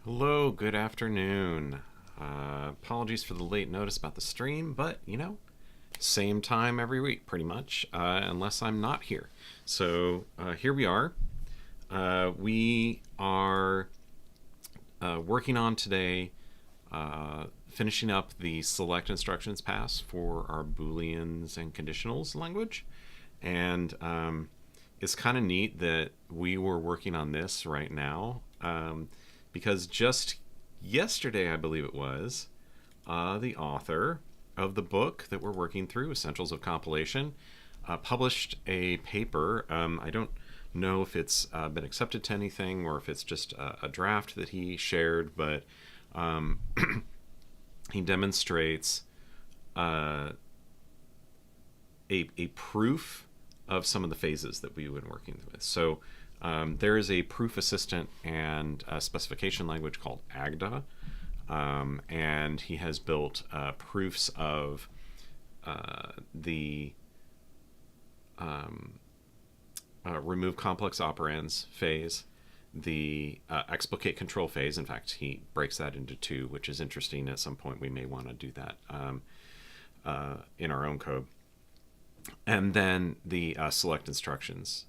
Hello, good afternoon. Apologies for the late notice about the stream, but same time every week pretty much, unless I'm not here. So here we are. We are working on today, finishing up the select instructions pass for our Booleans and conditionals language. And it's kind of neat that we were working on this right now. Because just yesterday, I believe it was, the author of the book that we're working through, Essentials of Compilation, published a paper. I don't know if it's been accepted to anything or if it's just a draft that he shared, but he demonstrates a proof of some of the phases that we've been working with. So there is a proof assistant and a specification language called Agda, and he has built proofs of the remove complex operands phase, the explicate control phase. In fact, he breaks that into two, which is interesting. At some point, we may want to do that in our own code. And then the select instructions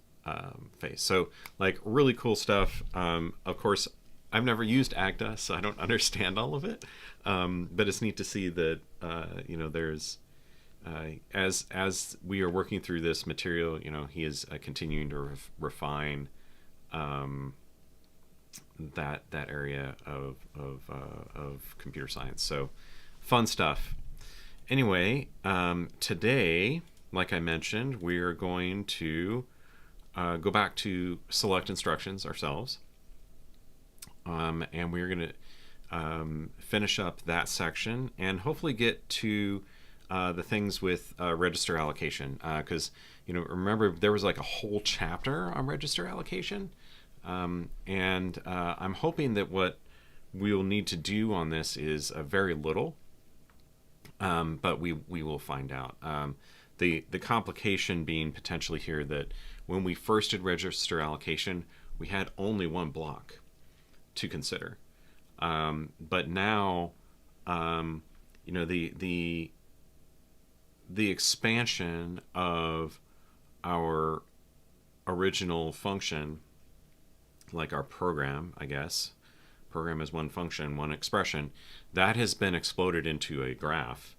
phase. So, like, really cool stuff. Of course, I've never used Agda, so I don't understand all of it. But it's neat to see that there's as we are working through this material, he is continuing to refine that area of computer science. So, fun stuff. Anyway, today, like I mentioned, we are going to go back to select instructions ourselves. And we're going to finish up that section and hopefully get to the things with register allocation. Because, remember, there was like a whole chapter on register allocation. And I'm hoping that what we'll need to do on this is very little. But we will find out. The complication being potentially here that when we first did register allocation, we had only one block to consider. But now, the expansion of our original function, like our program, I guess, program is one function, one expression, that has been exploded into a graph.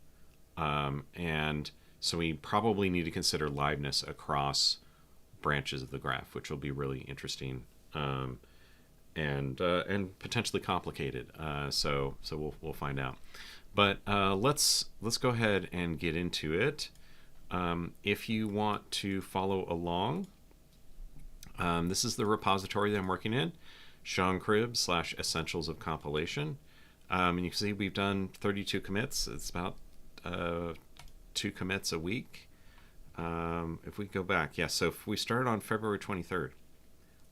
And so we probably need to consider liveness across branches of the graph, which will be really interesting and potentially complicated. So we'll find out. But let's go ahead and get into it. If you want to follow along, this is the repository that I'm working in, Sean Cribb / Essentials of Compilation. And you can see we've done 32 commits. It's about 2 commits a week. If we go back, so if we started on February 23rd,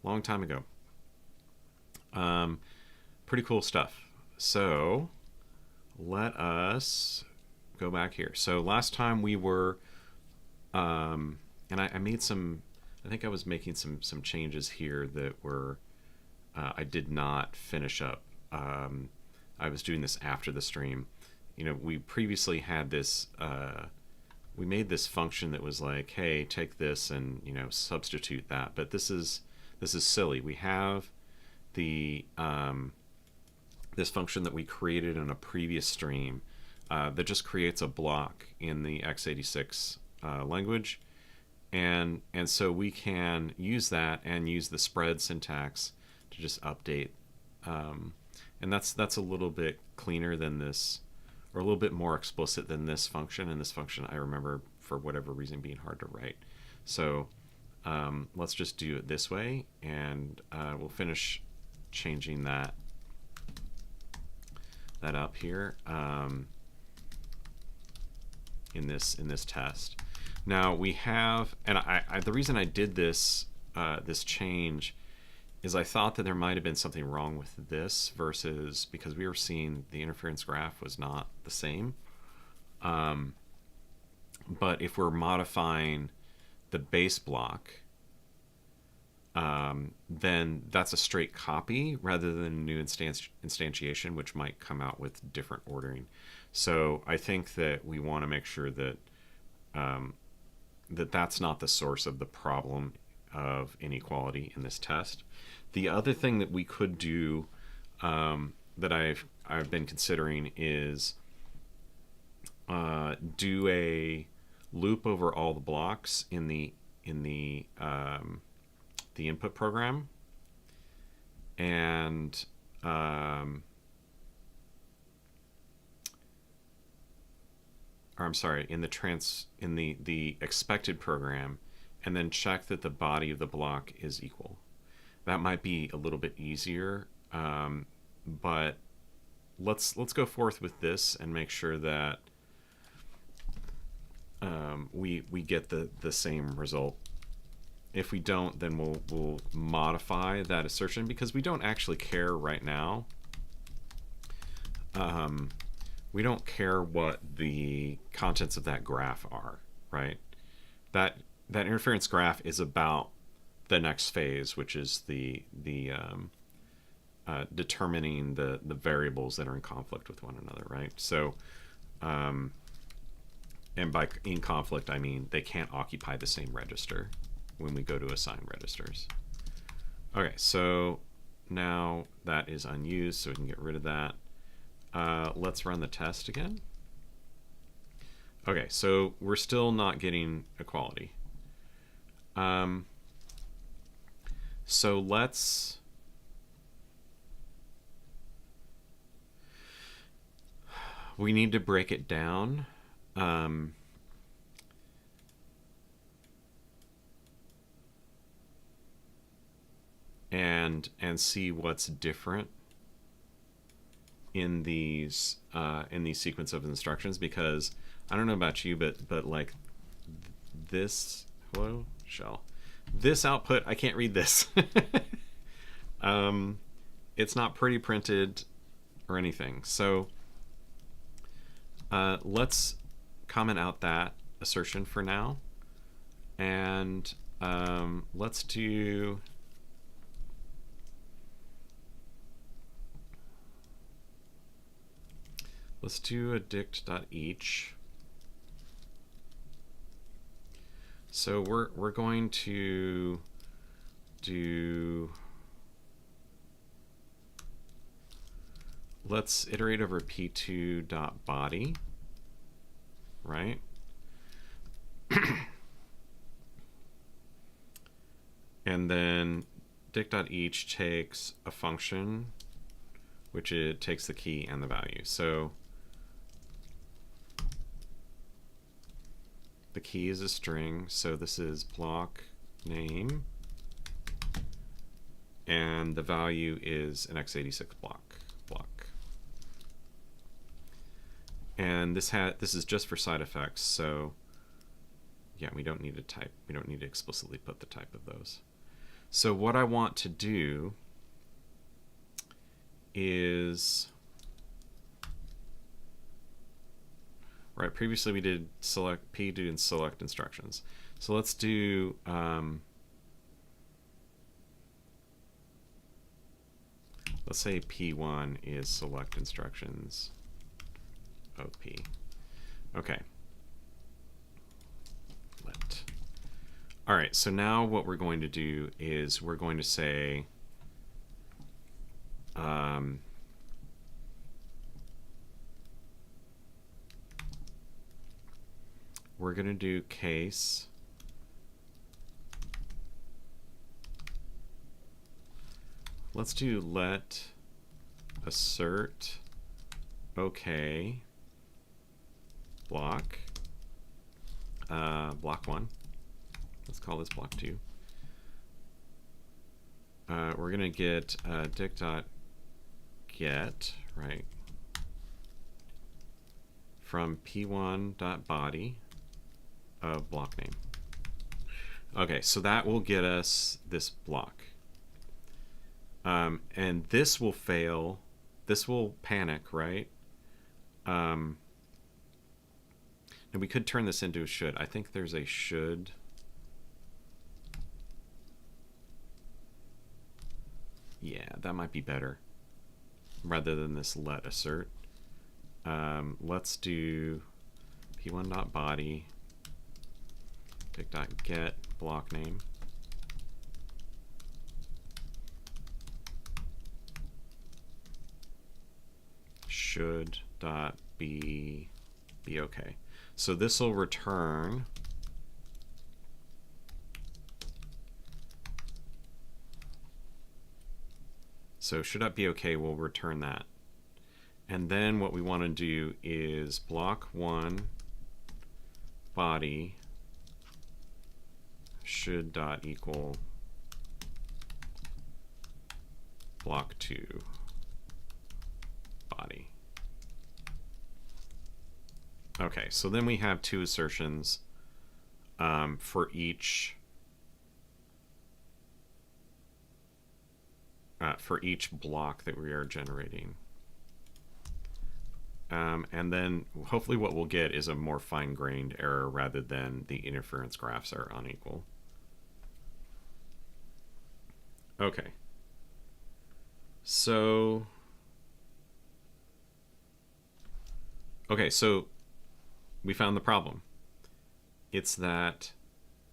long time ago. Pretty cool stuff. So let us go back here. So last time we were, and I made some, I think I was making some changes here that were, I did not finish up. I was doing this after the stream. We previously had this, we made this function that was like, hey, take this and, substitute that. But this is silly. We have the, this function that we created in a previous stream that just creates a block in the x86 language. And so we can use that and use the spread syntax to just update. And that's a little bit cleaner than this, or a little bit more explicit than this function. And this function, I remember, for whatever reason, being hard to write. So let's just do it this way, and we'll finish changing that up here in this test. Now we have, and I the reason I did this this change is I thought that there might have been something wrong with this versus, because we were seeing the interference graph was not the same. But if we're modifying the base block, then that's a straight copy rather than a new instantiation, which might come out with different ordering. So I think that we want to make sure that that's not the source of the problem of inequality in this test. The other thing that we could do that I've been considering is do a loop over all the blocks in the input program, and or I'm sorry, in the expected program, and then check that the body of the block is equal. That might be a little bit easier, but let's go forth with this and make sure that we get the same result. If we don't, then we'll modify that assertion, because we don't actually care right now. We don't care what the contents of that graph are, right? That interference graph is about the next phase, which is the determining the variables that are in conflict with one another, right? So, and by in conflict, I mean they can't occupy the same register when we go to assign registers. Okay, so now that is unused, so we can get rid of that. Let's run the test again. Okay, so we're still not getting equality. So we need to break it down. And see what's different in these sequence of instructions, because I don't know about you, but like this, hello shell, this output, I can't read this. It's not pretty printed or anything. So let's comment out that assertion for now, and let's do a dict.each. So we're going to do, let's iterate over p2.body, right? And then dict.each takes a function, which it takes the key and the value. So the key is a string, so this is block name, and the value is an x86 block. And this is just for side effects, so yeah, we don't need to type. We don't need to explicitly put the type of those. So what I want to do is, right, previously we did select p doing select instructions. So let's do let's say p1 is select instructions of p. Okay. Let. All right, so now what we're going to do is we're going to say we're going to do case let's do let assert okay block block 1. Let's call this block 2. We're going to get dict.get, right, from p1.body of block name. Okay, so that will get us this block. And this will fail. This will panic, right? And we could turn this into a should. I think there's a should. Yeah, that might be better rather than this let assert. Let's do p1.body pic.get block name. Should dot be okay. So this will return should dot be okay will return that. And then what we want to do is block 1 body should dot equal block 2 body. Okay, so then we have 2 assertions for each block that we are generating. And then hopefully what we'll get is a more fine-grained error rather than the interference graphs are unequal. Okay. So we found the problem. It's that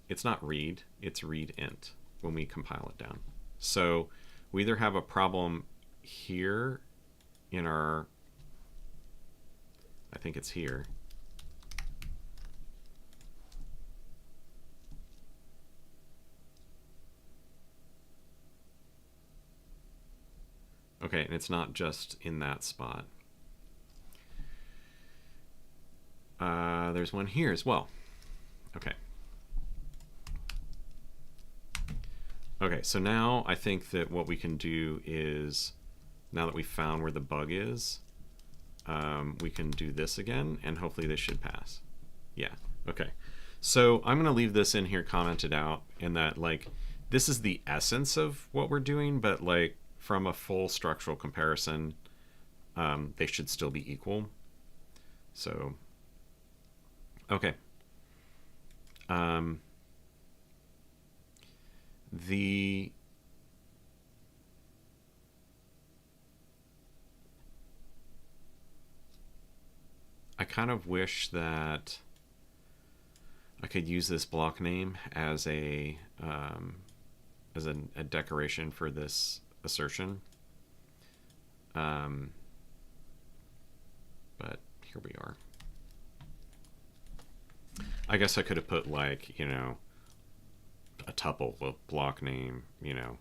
it's not read, it's read int when we compile it down. So we either have a problem here in our, I think it's here. Okay, and it's not just in that spot. There's one here as well. Okay. Okay, so now I think that what we can do is, now that we found where the bug is, we can do this again, and hopefully this should pass. Yeah, okay. So I'm going to leave this in here commented out, in that, like, this is the essence of what we're doing, but, like, from a full structural comparison, they should still be equal. So, okay. I kind of wish that I could use this block name as a decoration for this assertion. But here we are. I guess I could have put, like, you know, a tuple with block name, you know,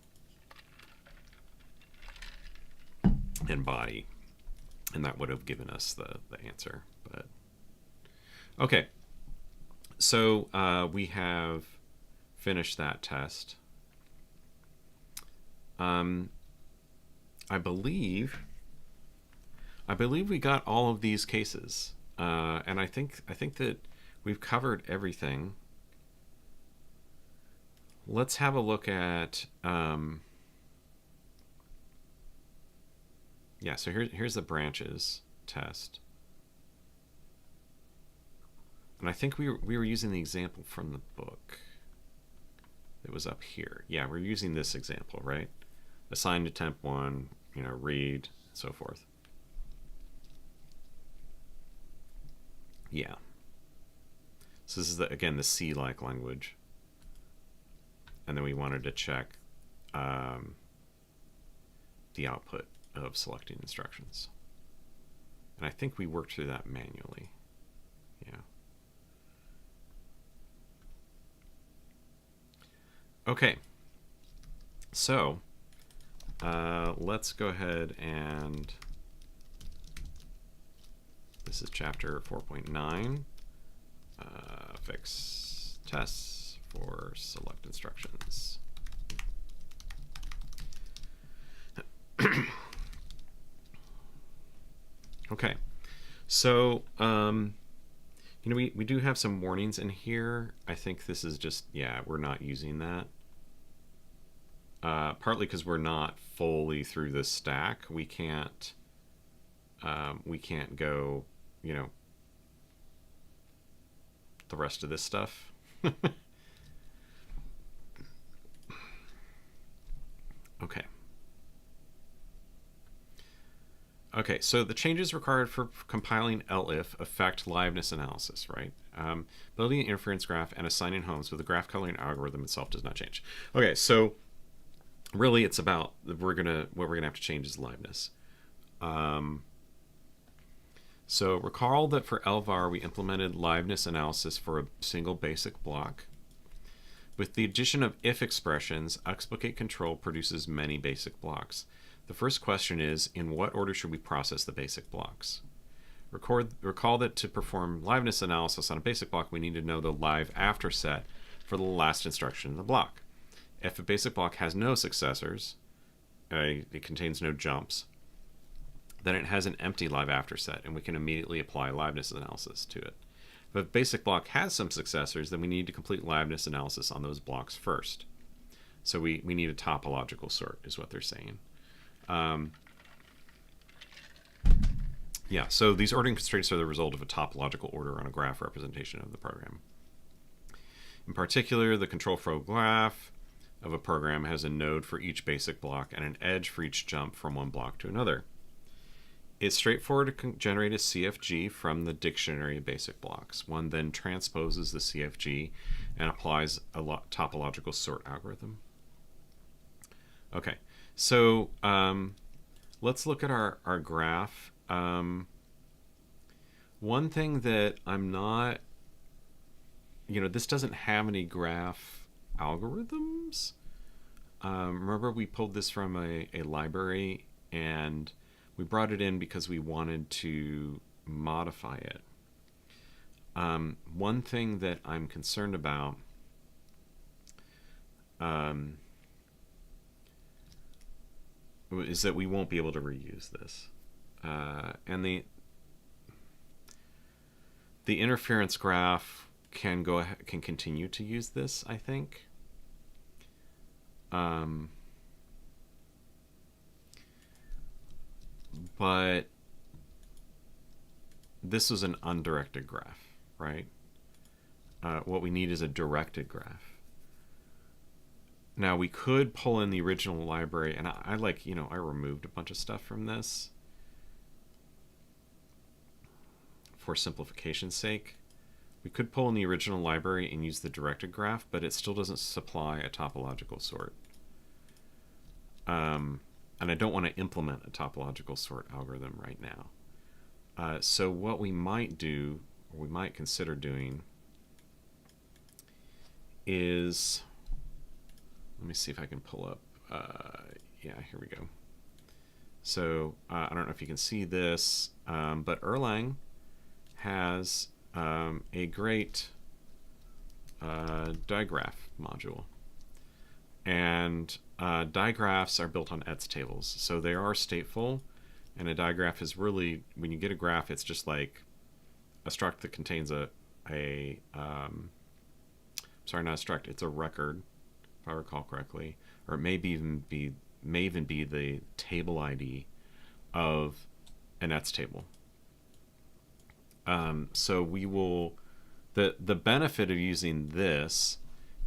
and body, and that would have given us the answer. But okay, so we have finished that test. I believe we got all of these cases, and I think that we've covered everything. Let's have a look at yeah, so here's the branches test. And I think we were using the example from the book that was up here. Yeah, we're using this example, right? Assign to temp 1, you know, read, and so forth. Yeah. So this is, again, the C-like language. And then we wanted to check the output of selecting instructions. And I think we worked through that manually. Yeah. Okay. So let's go ahead and, this is chapter 4.9, fix tests for select instructions. Okay, so you know, we do have some warnings in here. I think this is just, yeah, we're not using that. Partly because we're not fully through the stack. We can't go, you know, the rest of this stuff. Okay. Okay, so the changes required for compiling elif affect liveness analysis, right? Building an inference graph and assigning homes with the graph coloring algorithm itself does not change. Okay, so really it's about what we're gonna have to change is liveness. So recall that for LVAR we implemented liveness analysis for a single basic block. With the addition of if expressions, explicate control produces many basic blocks. The first question is, in what order should we process the basic blocks? Recall that to perform liveness analysis on a basic block, we need to know the live after set for the last instruction in the block. If a basic block has no successors, it contains no jumps, then it has an empty live after set, and we can immediately apply liveness analysis to it. If a basic block has some successors, then we need to complete liveness analysis on those blocks first. So we need a topological sort, is what they're saying. Yeah, so these ordering constraints are the result of a topological order on a graph representation of the program. In particular, the control flow graph of a program has a node for each basic block and an edge for each jump from one block to another. It's straightforward to generate a CFG from the dictionary of basic blocks. One then transposes the CFG and applies a topological sort algorithm. Okay, so let's look at our graph. One thing that I'm not, this doesn't have any graph algorithms. Remember we pulled this from a library and we brought it in because we wanted to modify it. One thing that I'm concerned about is that we won't be able to reuse this. And the interference graph can continue to use this, I think. But this was an undirected graph, right? What we need is a directed graph. Now we could pull in the original library, and I removed a bunch of stuff from this for simplification's sake. We could pull in the original library and use the directed graph, but it still doesn't supply a topological sort. And I don't want to implement a topological sort algorithm right now. So what we might do, or we might consider doing, is, let me see if I can pull up, yeah, here we go. So I don't know if you can see this, but Erlang has a great digraph module. And digraphs are built on ETS tables, so they are stateful, and a digraph is really, when you get a graph, it's just like a struct that contains sorry, not a struct, it's a record, if I recall correctly, or it may even be the table ID of an ETS table. So we will, the benefit of using this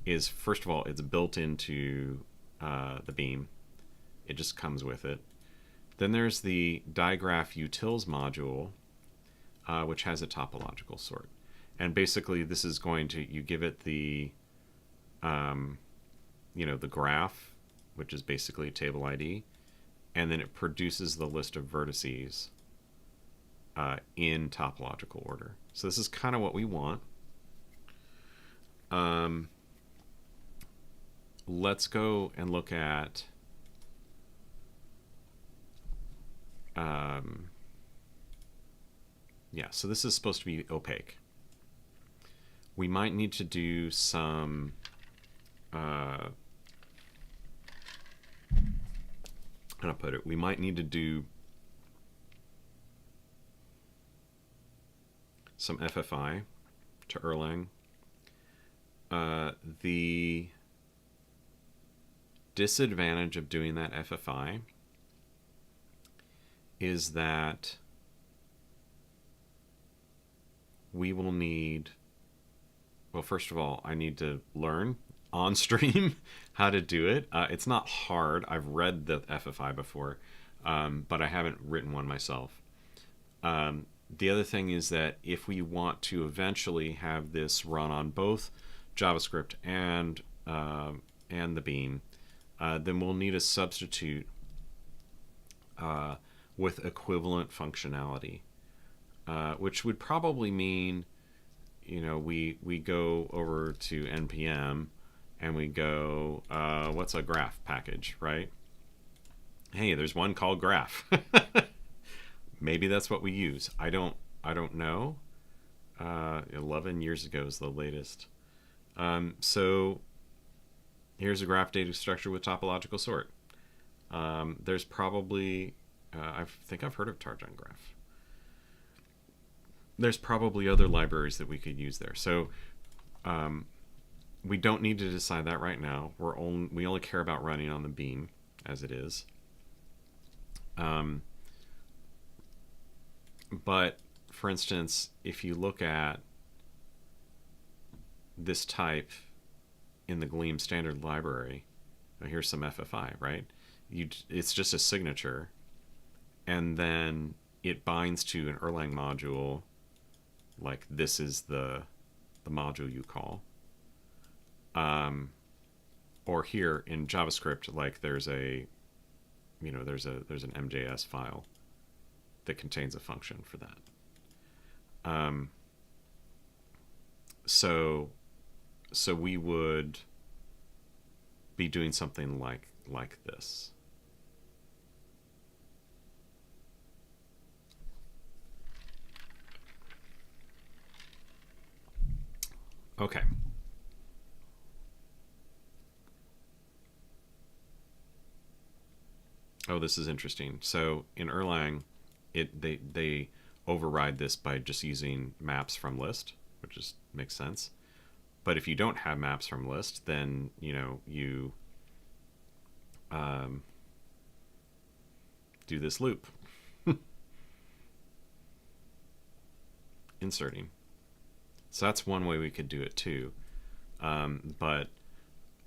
is, first of all, it's built into the Beam. It just comes with it. Then there's the digraph utils module, which has a topological sort. And basically this is going to, you give it the, the graph, which is basically a table ID, and then it produces the list of vertices in topological order. So this is kind of what we want. Let's go and look at yeah, so this is supposed to be opaque. We might need to do some how to put it, we might need to do some FFI to Erlang. The disadvantage of doing that FFI is that we will need, well, first of all, I need to learn on stream how to do it. It's not hard. I've read the FFI before, but I haven't written one myself. The other thing is that if we want to eventually have this run on both JavaScript and the Beam, then we'll need a substitute with equivalent functionality, which would probably mean, we go over to npm and we go, what's a graph package, right? Hey, there's one called graph. Maybe that's what we use. I don't know. 11 years ago is the latest. So here's a graph data structure with topological sort. There's probably, I think I've heard of Tarjan Graph. There's probably other libraries that we could use there. So we don't need to decide that right now. We only care about running on the Beam as it is. But for instance, if you look at this type in the Gleam standard library, here's some FFI, right? It's just a signature, and then it binds to an Erlang module, like this is the module you call. Or here in JavaScript, like there's an MJS file that contains a function for that. So we would be doing something like this. Okay. Oh, this is interesting. So in Erlang, they override this by just using maps from list, which makes sense. But if you don't have maps from list, then you do this loop, inserting. So that's one way we could do it too. But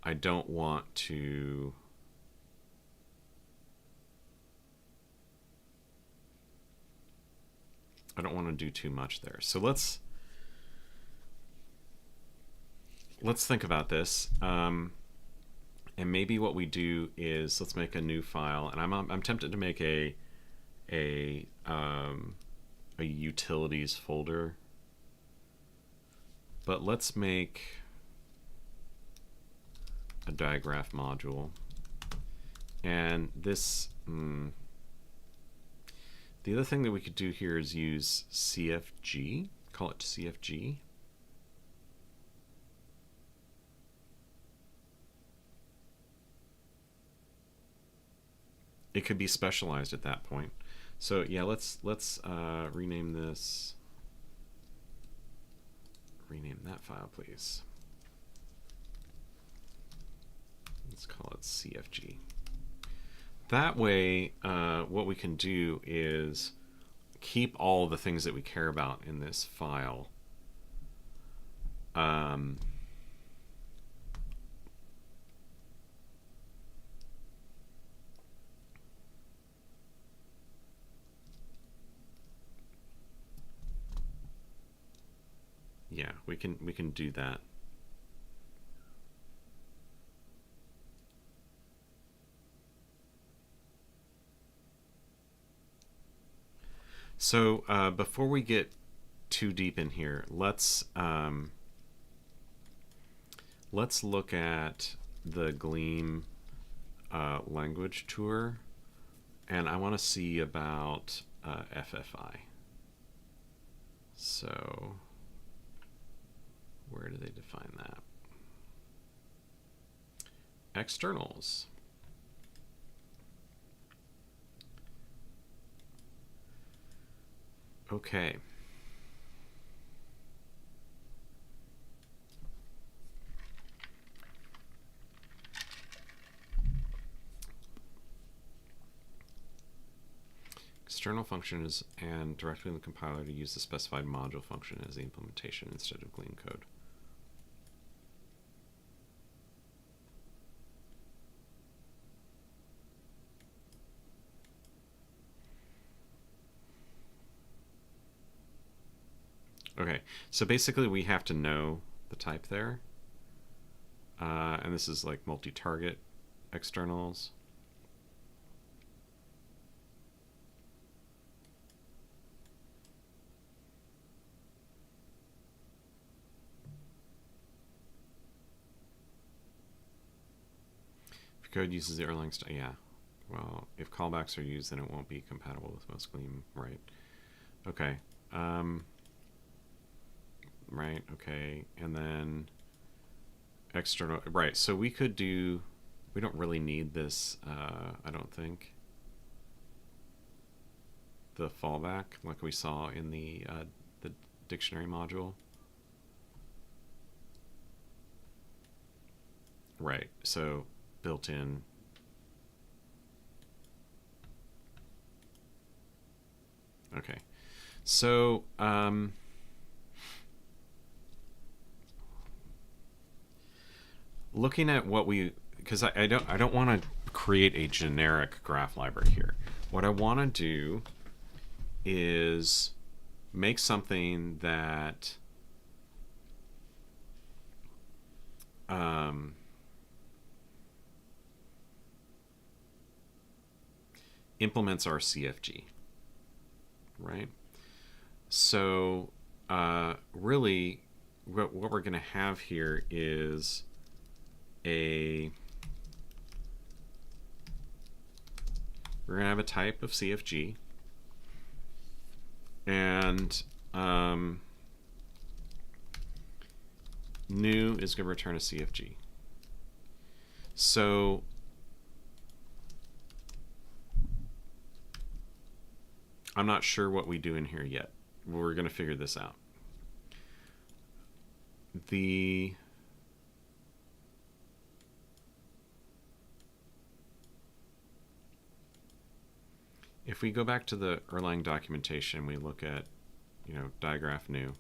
I don't want to. I don't want to do too much there. So let's think about this. And maybe what we do is let's make a new file. And I'm tempted to make a utilities folder. But let's make a digraph module. And this. The other thing that we could do here is use CFG, call it CFG. It could be specialized at that point. So yeah, let's rename this. Rename that file, please. Let's call it CFG. That way, what we can do is keep all the things that we care about in this file. Yeah, we can do that. So before we get too deep in here, let's look at the Gleam language tour, and I want to see about FFI. So where do they define that? Externals. Okay. External functions and directly in the compiler to use the specified module function as the implementation instead of Gleam code. Okay, so basically we have to know the type there. And this is like multi-target externals. If your code uses the Erlang style, yeah. Well, if callbacks are used, then it won't be compatible with most Gleam, right? Okay. Right, okay. And then external, right. So we could do, we don't really need this, I don't think. The fallback, like we saw in the dictionary module. Right, so built in. Okay, so looking at what we, because I don't want to create a generic graph library here. What I want to do is make something that implements our CFG, right? So really what we're going to have here is we're going to have a type of CFG, and new is going to return a CFG. So I'm not sure what we do in here yet. We're going to figure this out. If we go back to the Erlang documentation, we look at, digraph new.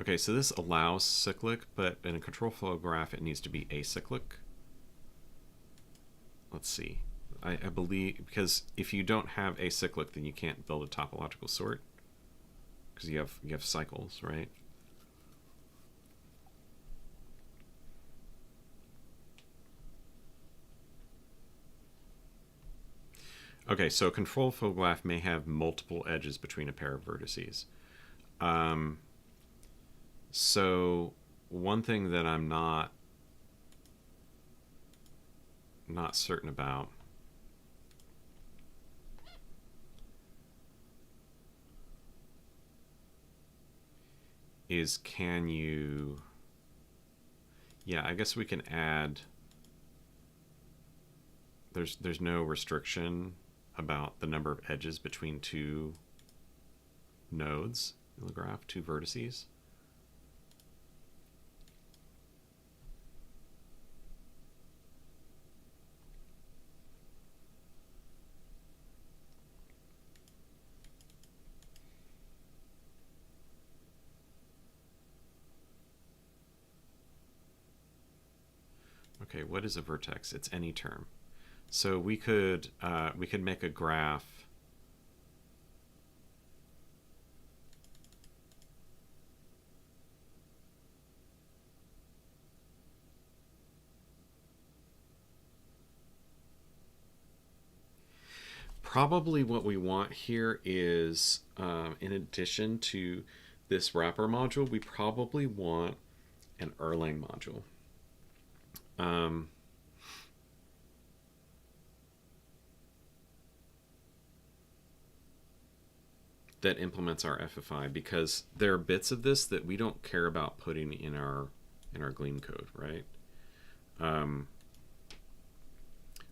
Okay, so this allows cyclic, but in a control flow graph, it needs to be acyclic. Let's see. I believe, because if you don't have acyclic, then you can't build a topological sort, because you have cycles, right? Okay, so a control flow graph may have multiple edges between a pair of vertices. So one thing that I'm not certain about is, can you, yeah, I guess we can add, there's no restriction about the number of edges between two nodes in the graph, two vertices. Okay, what is a vertex? It's any term. So we could make a graph probably what we want here is, in addition to this wrapper module, we probably want an Erlang module. That implements our FFI, because there are bits of this that we don't care about putting in our Gleam code, right?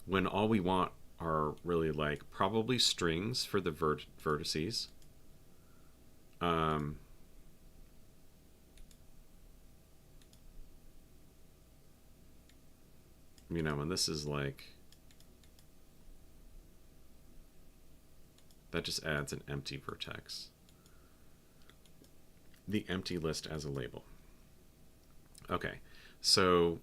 When all we want are really like probably strings for the vertices. And this is like, that just adds an empty vertex. the empty list as a label. Okay, so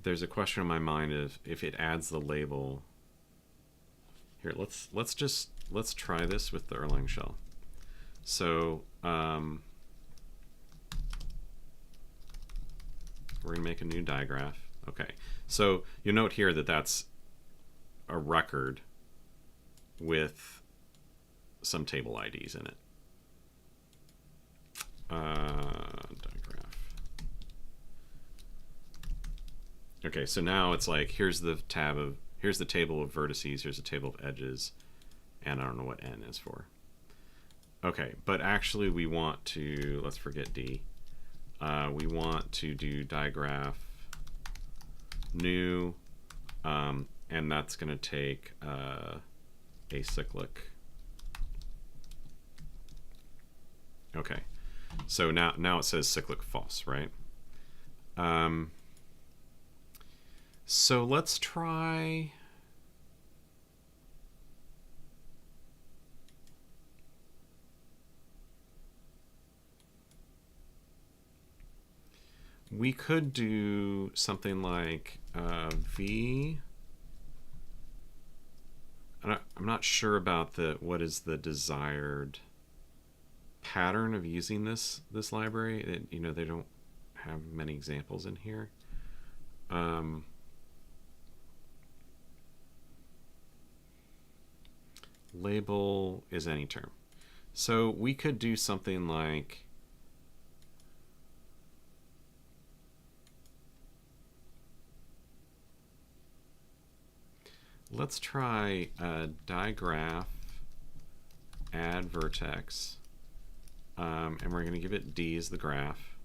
there's a question in my mind of if it adds the label. Here, let's try this with the Erlang shell. So we're gonna make a new digraph. Okay, so you'll note here that that's a record with some table IDs in it. Digraph. Okay, so now it's like here's the table of vertices, here's the table of edges, and I don't know what n is for. Okay, but actually we want to, let's forget D. We want to do digraph new, and that's going to take acyclic. Okay, so now it says cyclic false, right? So let's try. We could do something like v. I'm not sure about what is the desired pattern of using this library. You know, they don't have many examples in here. Label is any term. So we could do something like let's try digraph add vertex, and we're going to give it D as the graph.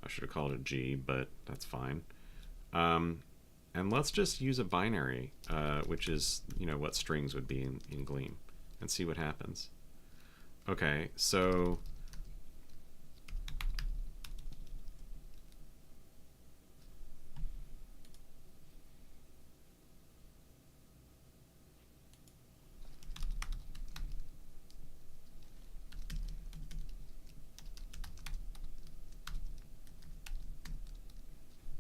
I should have called it G, but that's fine. And let's just use a binary, which is, you know, what strings would be in Gleam, and see what happens. Okay, so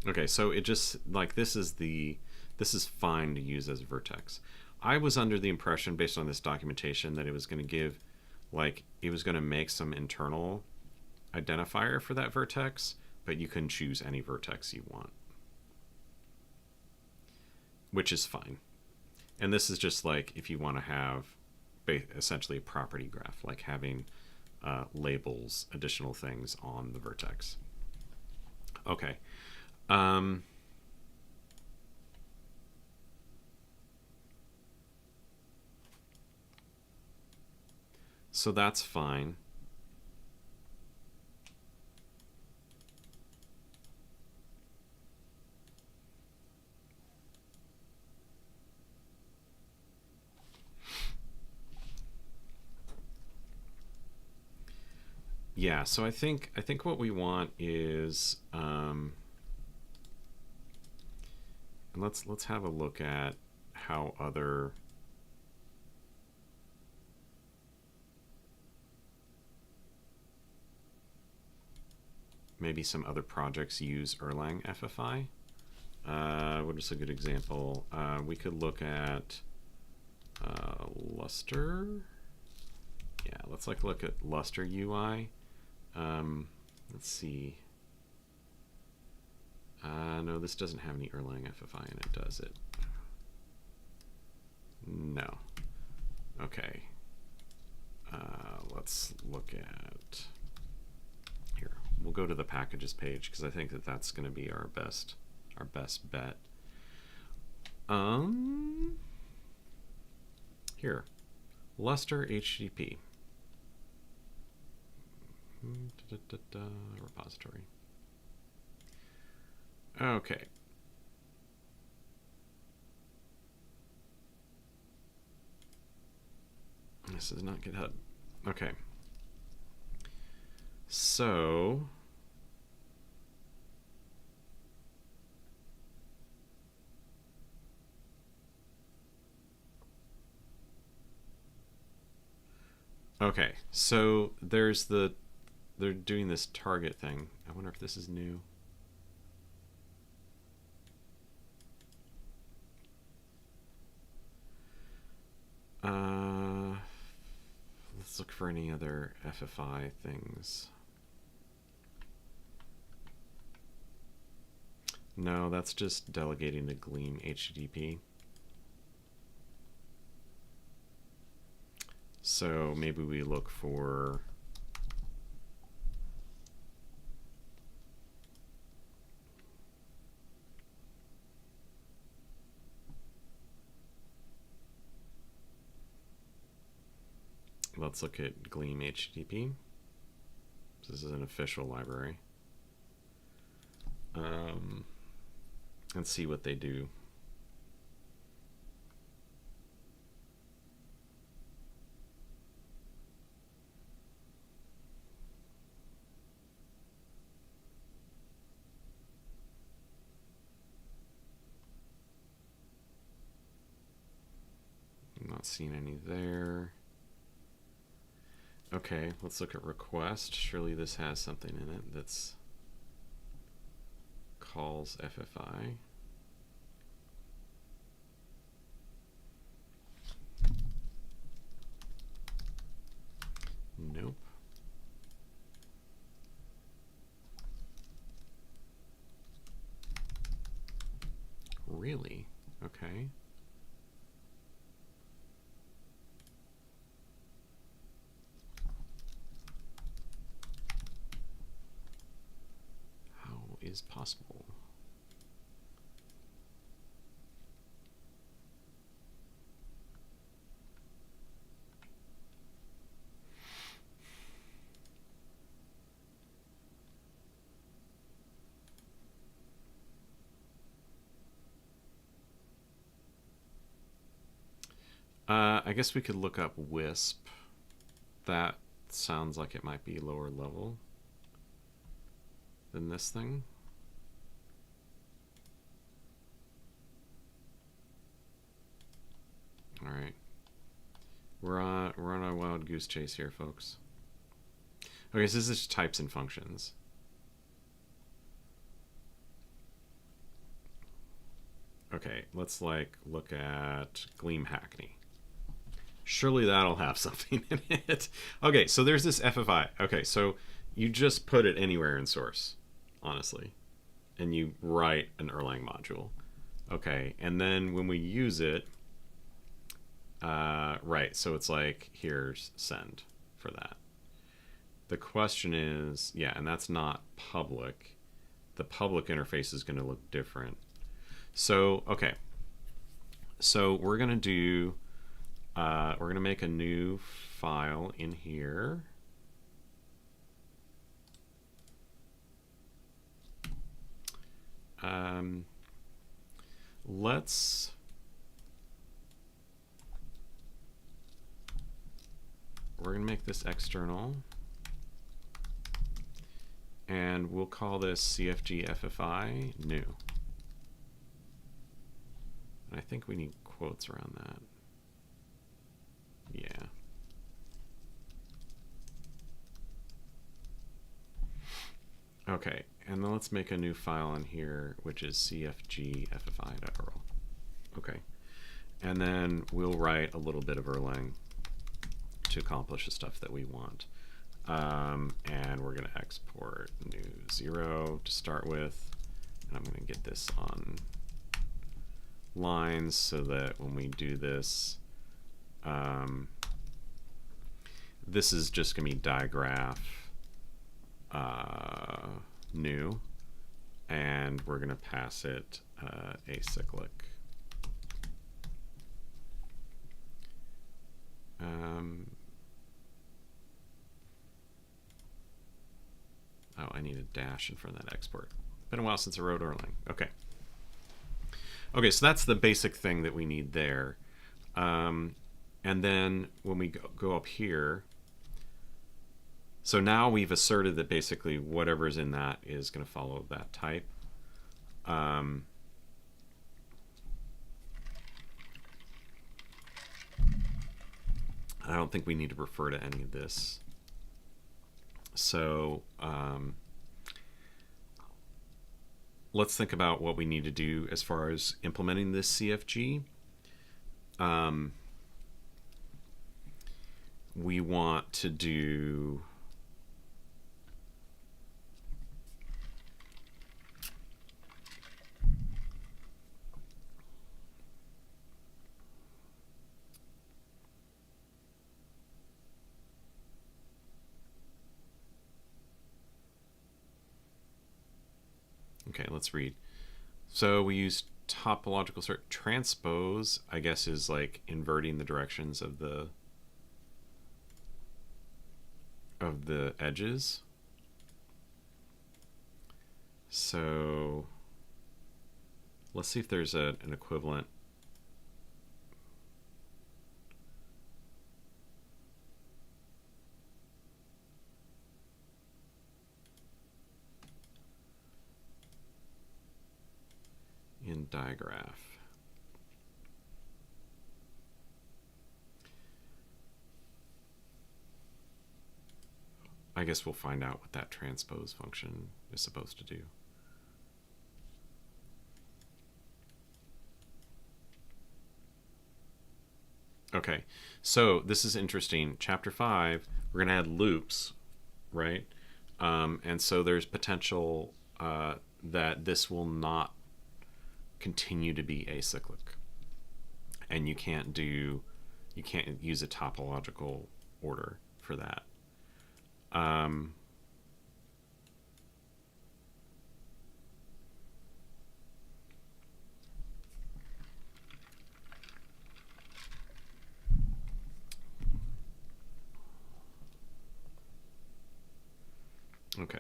okay, so it just like this is fine to use as a vertex. I was under the impression, based on this documentation, that it was going to give, like, it was going to make some internal identifier for that vertex, but you can choose any vertex you want, which is fine. And this is just like if you want to have essentially a property graph, like having labels, additional things on the vertex. Okay. So that's fine. Yeah, so I think what we want is let's have a look at how other maybe some other projects use Erlang FFI. What is a good example? We could look at Luster. Yeah, let's look at Luster UI. Let's see. No, this doesn't have any Erlang FFI in it, does it? No. Okay. Let's look at here. We'll go to the packages page because I think that's going to be our best bet. Here, Luster HTTP repository. Okay. This is not GitHub. Okay. So Okay, so they're doing this target thing. I wonder if this is new. Let's look for any other FFI things. No, that's just delegating to Gleam HTTP. So maybe we look for let's look at Gleam HTTP. This is an official library. And see what they do. I'm not seeing any there. Okay, let's look at request. Surely this has something in it that's calls FFI. Nope. Really? Okay. How is possible? I guess we could look up Wisp. That sounds like it might be lower level than this thing. All right, we're on a wild goose chase here, folks. Okay, so this is types and functions. Okay, let's look at Gleam Hackney. Surely that'll have something in it. Okay, so there's this FFI. Okay, so you just put it anywhere in source, honestly, and you write an Erlang module. Okay, and then when we use it, right, so it's like, here's send for that. The question is, yeah, and that's not public. The public interface is going to look different. So, okay, so we're going to do, we're going to make a new file in here. We're going to make this external, and we'll call this CFG FFI new. And I think we need quotes around that. Yeah. Okay, and then let's make a new file in here, which is cfgffi.url. Okay, and then we'll write a little bit of Erlang to accomplish the stuff that we want. And we're going to export new 0 to start with. And I'm going to get this on lines so that when we do this, this is just going to be digraph new, and we're going to pass it acyclic. Oh, I need a dash in front of that export. Been a while since I wrote Erlang. Okay. Okay, so that's the basic thing that we need there. And then when we go up here, so now we've asserted that basically whatever's in that is going to follow that type. I don't think we need to refer to any of this. So let's think about what we need to do as far as implementing this CFG. We want to do okay, let's read. So we use topological sort. Transpose, I guess, is like inverting the directions of the edges. So let's see if there's an equivalent. In digraph. I guess we'll find out what that transpose function is supposed to do. Okay, so this is interesting. Chapter 5, we're going to add loops, right? And so there's potential that this will not continue to be acyclic. And you can't use a topological order for that. Okay.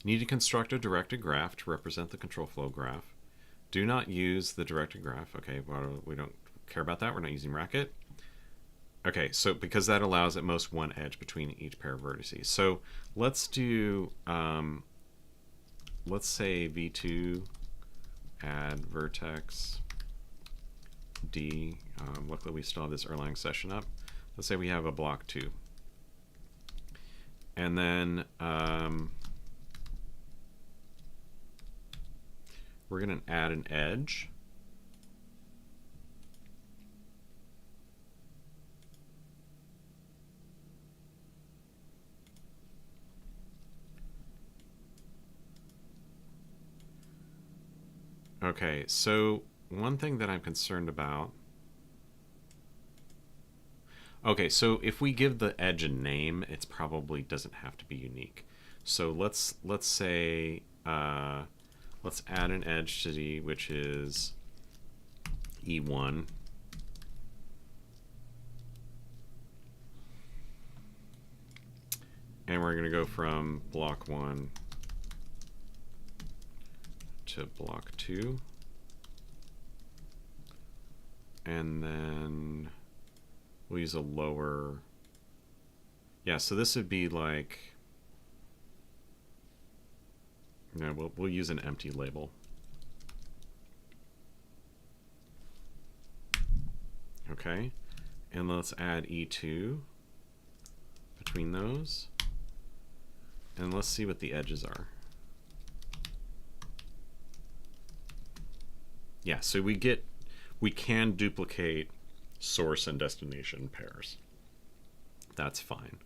You need to construct a directed graph to represent the control flow graph. Do not use the directed graph. Okay, well, we don't care about that. We're not using Racket. Okay, so because that allows at most one edge between each pair of vertices. So let's do, let's say V2 add vertex D. Luckily we still have this Erlang session up. Let's say we have a block 2. And then we're going to add an edge. Okay, so one thing that I'm concerned about. Okay, so if we give the edge a name, it probably doesn't have to be unique. So let's say let's add an edge to D, which is E1. And we're going to go from block 1 to block 2. And then we'll use a lower. Yeah, so this would be like, no, we'll use an empty label. Okay, and let's add E2 between those. And let's see what the edges are. Yeah, so we can duplicate source and destination pairs. That's fine.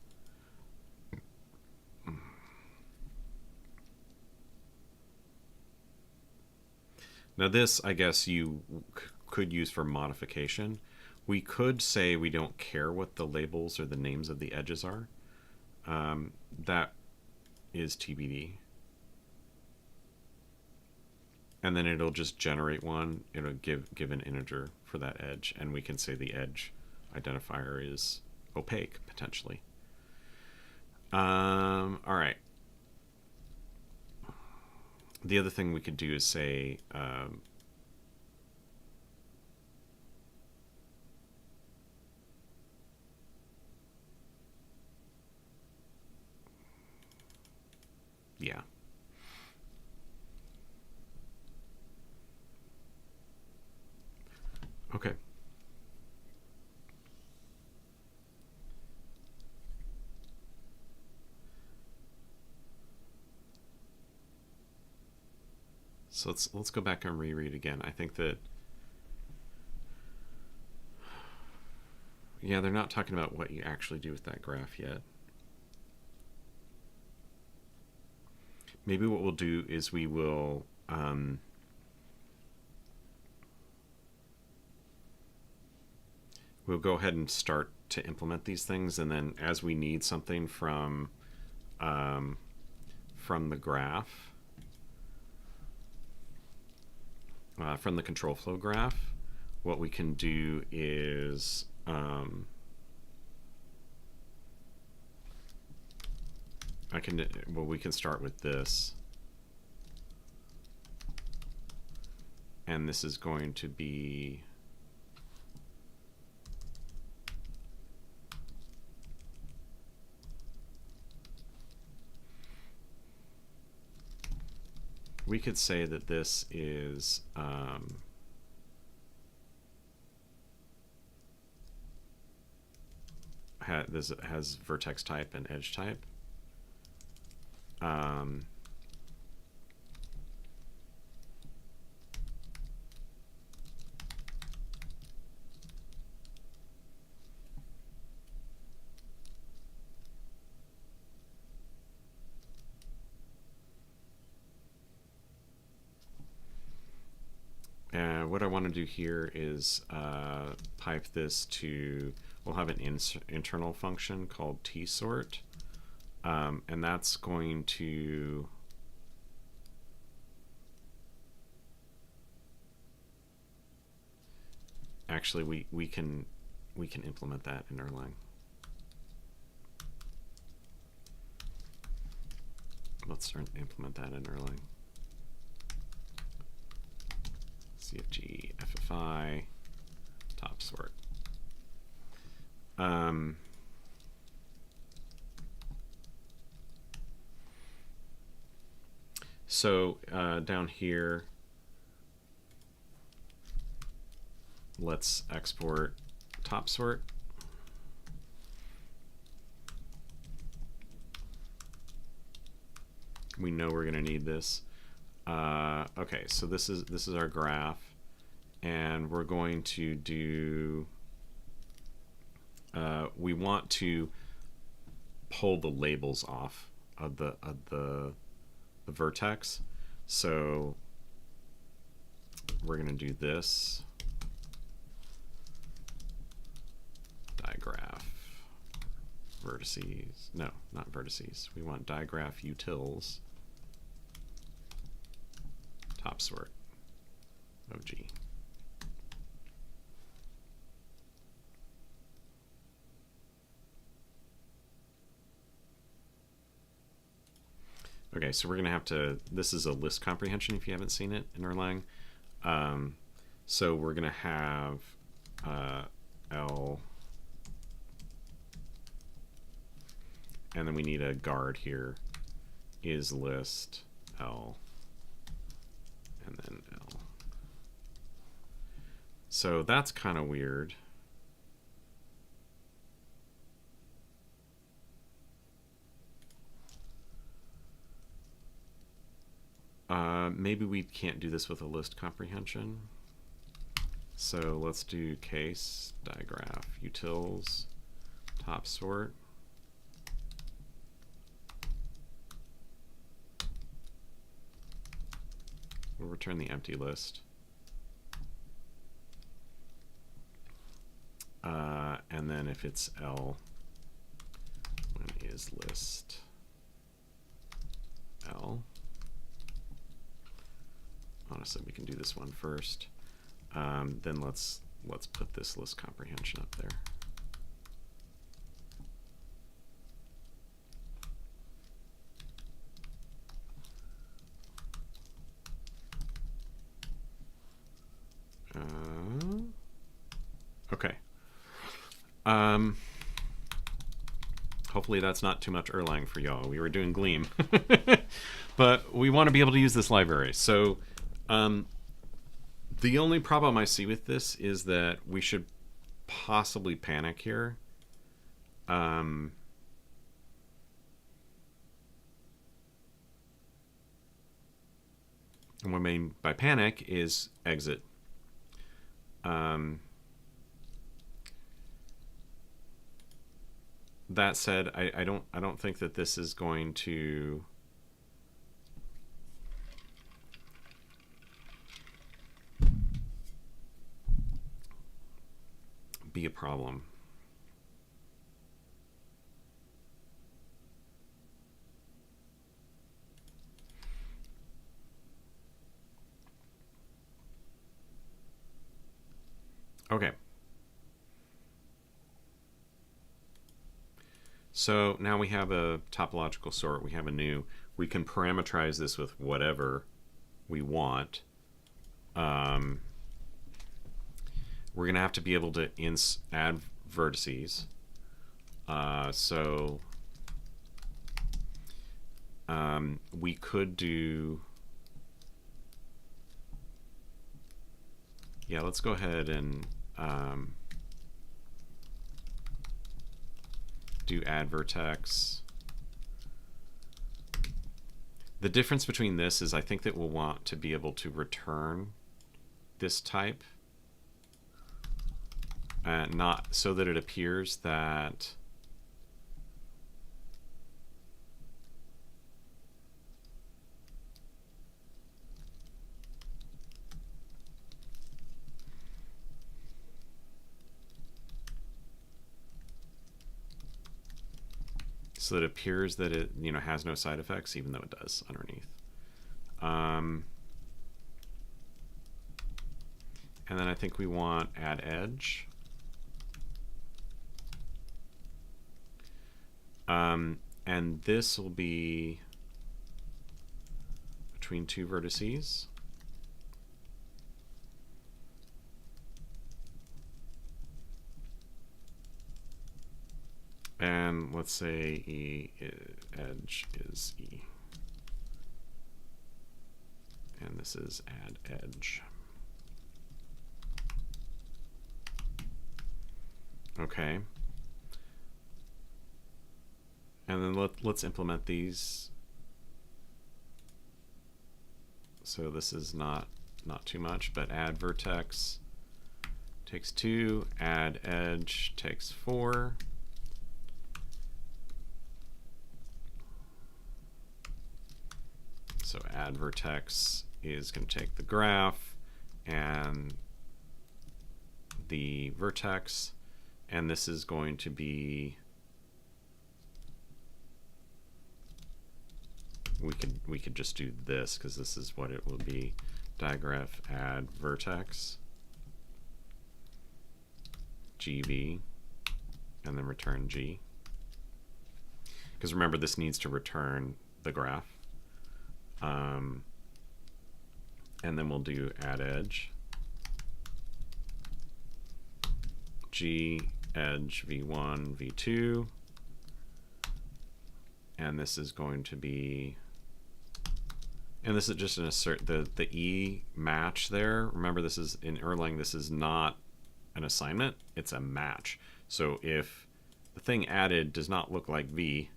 Now this, I guess, you could use for modification. We could say we don't care what the labels or the names of the edges are. That is TBD. And then it'll just generate one. It'll give an integer for that edge, and we can say the edge identifier is opaque potentially. All right. The other thing we could do is say yeah. Okay. So let's go back and reread again. I think that, yeah, they're not talking about what you actually do with that graph yet. Maybe what we'll do is we will we'll go ahead and start to implement these things, and then as we need something from the graph, from the control flow graph, what we can do is we can start with this, and this is going to be we could say that this is this has vertex type and edge type. What I want to do here is pipe this to, we'll have an internal function called tsort, and that's going to actually we can implement that in Erlang. Let's implement that in Erlang. CFG FFI top sort. So down here, let's export top sort. We know we're going to need this. Okay, so this is our graph, and we're going to do. We want to pull the labels off of the vertex, so we're going to do this digraph vertices. No, not vertices. We want digraph utils top sort OG. Okay, so we're going to have to, this is a list comprehension if you haven't seen it in Erlang. So we're going to have L, and then we need a guard here, is list L, and then L. So that's kind of weird. Maybe we can't do this with a list comprehension. So let's do case digraph utils top sort. We'll return the empty list. And then if it's L, when is list L? Honestly, we can do this one first. Then let's put this list comprehension up there. Okay. Hopefully that's not too much Erlang for y'all. We were doing Gleam. But we want to be able to use this library. So the only problem I see with this is that we should possibly panic here. And what I mean by panic is exit. That said, I don't think that this is going to be a problem. Okay. So now we have a topological sort. We have a new. We can parameterize this with whatever we want. We're going to have to be able to add vertices. So we could do. Yeah, let's go ahead and do add vertex. The difference between this is I think that we'll want to be able to return this type, not so that it appears that it appears that it has no side effects, even though it does underneath. And then I think we want add edge. And this will be between two vertices. And let's say edge is E. And this is add edge. Okay. And then let's implement these. So this is not too much, but add vertex takes 2, add edge takes 4. So add vertex is going to take the graph and the vertex, and this is going to be, we could just do this because this is what it will be. Digraph add vertex gv and then return g, because remember this needs to return the graph. And then we'll do add edge g edge v1 v2, and this is going to be, and this is just an assert the E match there. Remember, this is in Erlang, this is not an assignment, it's a match. So if the thing added does not look like V,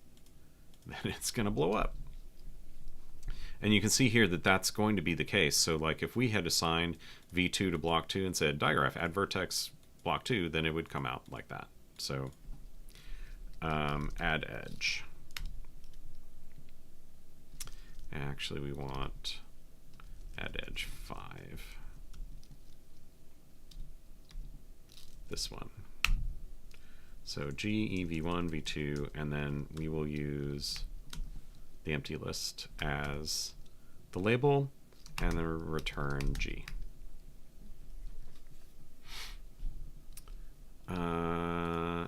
then it's going to blow up. And you can see here that that's going to be the case. So like if we had assigned v2 to block 2 and said digraph add vertex block 2, then it would come out like that. So add edge. Actually, we want add edge 5. This one. So G, E, V1, V2, and then we will use the empty list as the label and then return G.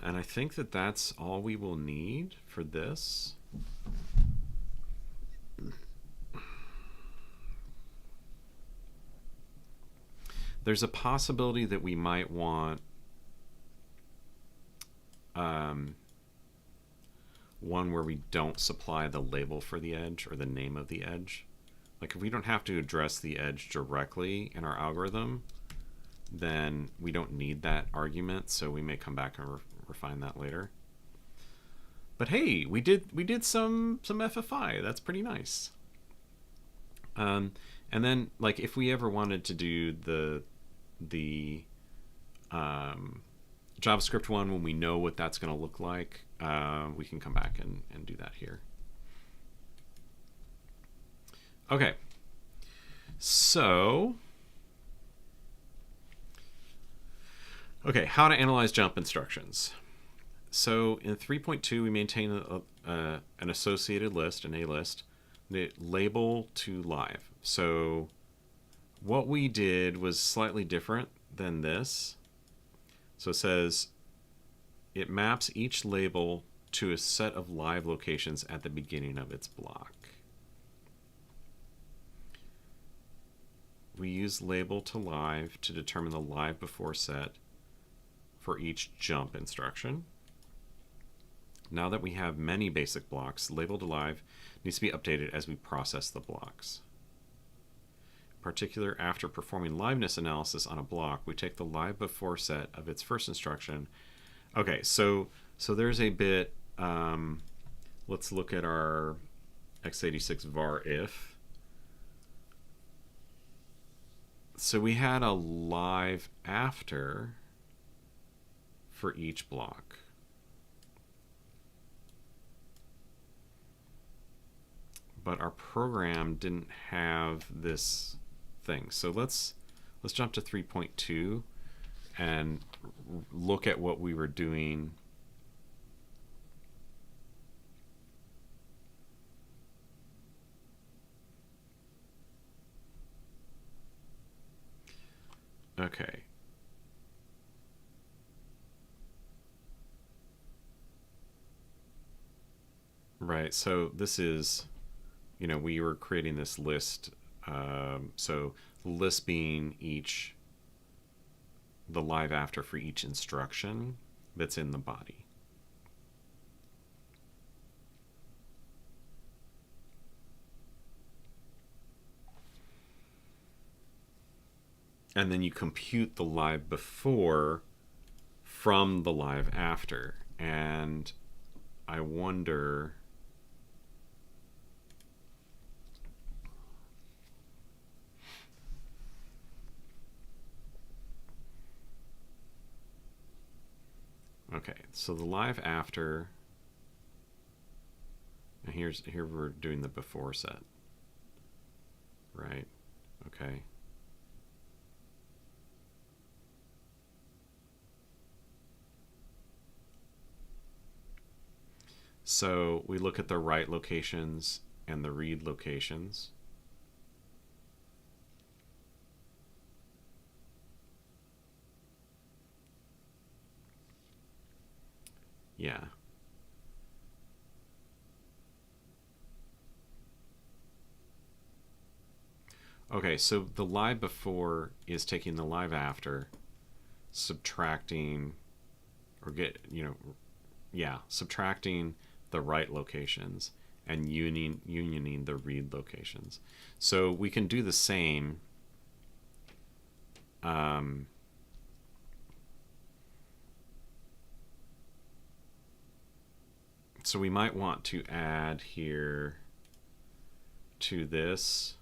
And I think that that's all we will need for this. There's a possibility that we might want one where we don't supply the label for the edge or the name of the edge. Like if we don't have to address the edge directly in our algorithm, then we don't need that argument, so we may come back and refine that later. But hey, we did some FFI. That's pretty nice. And And then, like, if we ever wanted to do the JavaScript one when we know what that's going to look like, we can come back and do that here. Okay, so how to analyze jump instructions. So in 3.2 we maintain an associated list, an A list, the label to live. So what we did was slightly different than this. So it says it maps each label to a set of live locations at the beginning of its block. We use label to live to determine the live before set for each jump instruction. Now that we have many basic blocks, label to live needs to be updated as we process the blocks. In particular, after performing liveness analysis on a block, we take the live before set of its first instruction. Okay, so there's a bit, let's look at our x86 var if. So we had a live after for each block. But our program didn't have this thing. So let's jump to 3.2 and look at what we were doing. Okay. Right, so this is, we were creating this list. So the list being the live after for each instruction that's in the body. And then you compute the live before from the live after. And I wonder, okay, so the live after, and here we're doing the before set, right? Okay. So we look at the write locations and the read locations. Yeah. Okay, so the live before is taking the live after, subtracting, or subtracting the write locations and unioning the read locations. So we can do the same. So we might want to add here to this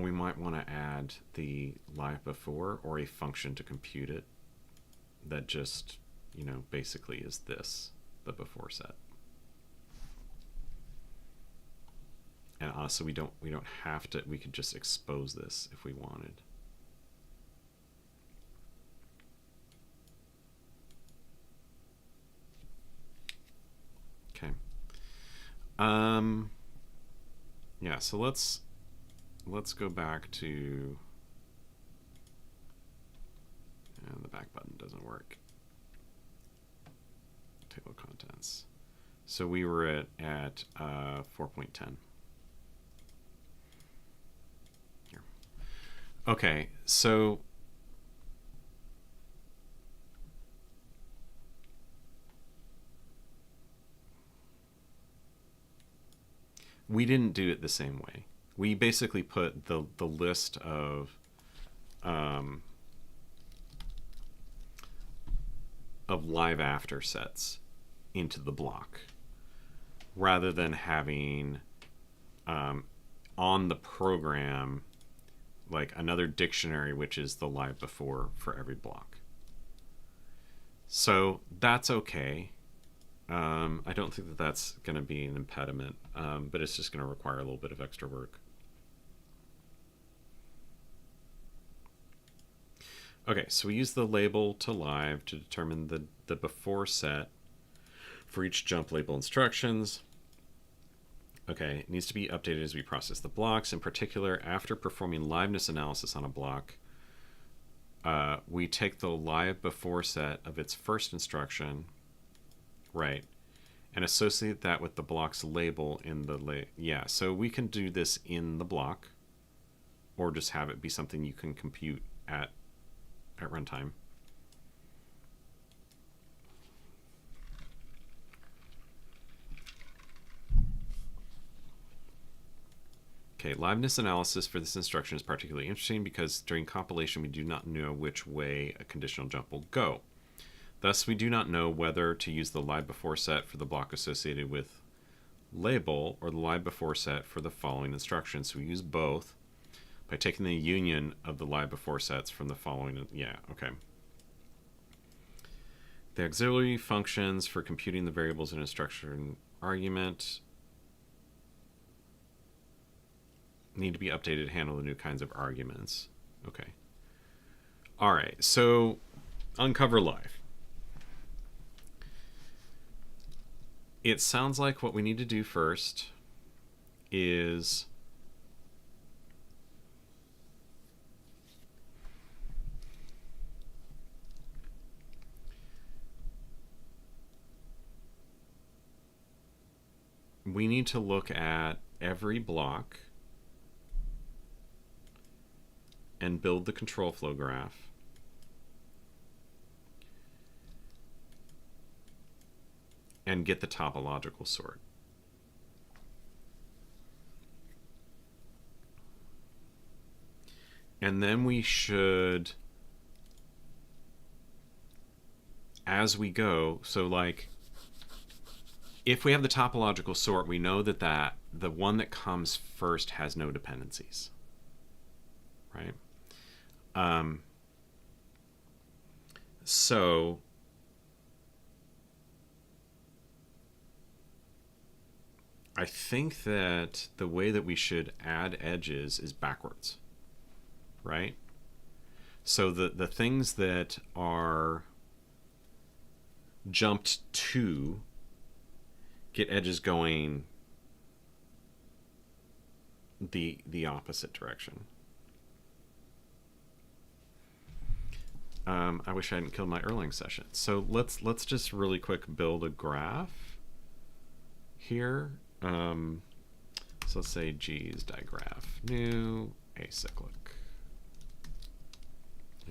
we might want to add the live before or a function to compute it that just, basically is this, the before set. And also we don't have to, we could just expose this if we wanted. Okay. Yeah, so let's go back to, and the back button doesn't work. Table of contents. So we were at 4.10. Here. Okay, so We didn't do it the same way. We basically put the list of live after sets into the block rather than having on the program like another dictionary which is the live before for every block. So that's okay. I don't think that that's going to be an impediment, but it's just going to require a little bit of extra work. Okay, so we use the label to live to determine the before set for each jump label instructions. Okay, it needs to be updated as we process the blocks. In particular, after performing liveness analysis on a block, we take the live before set of its first instruction, right, and associate that with the block's label in the yeah. So we can do this in the block, or just have it be something you can compute at runtime. Okay, liveness analysis for this instruction is particularly interesting because during compilation we do not know which way a conditional jump will go. Thus, we do not know whether to use the live before set for the block associated with label or the live before set for the following instructions. So we use both by taking the union of the live before sets from the following. Yeah, okay. The auxiliary functions for computing the variables in instruction argument need to be updated to handle the new kinds of arguments. Okay. All right, so uncover live. It sounds like what we need to do first is we need to look at every block and build the control flow graph. And get the topological sort. And then we should, as we go, so like, if we have the topological sort, we know that the one that comes first has no dependencies, right? So I think that the way that we should add edges is backwards, right? So the things that are jumped to get edges going the opposite direction. I wish I hadn't killed my Erlang session. So let's just really quick build a graph here. So let's say G's digraph new acyclic.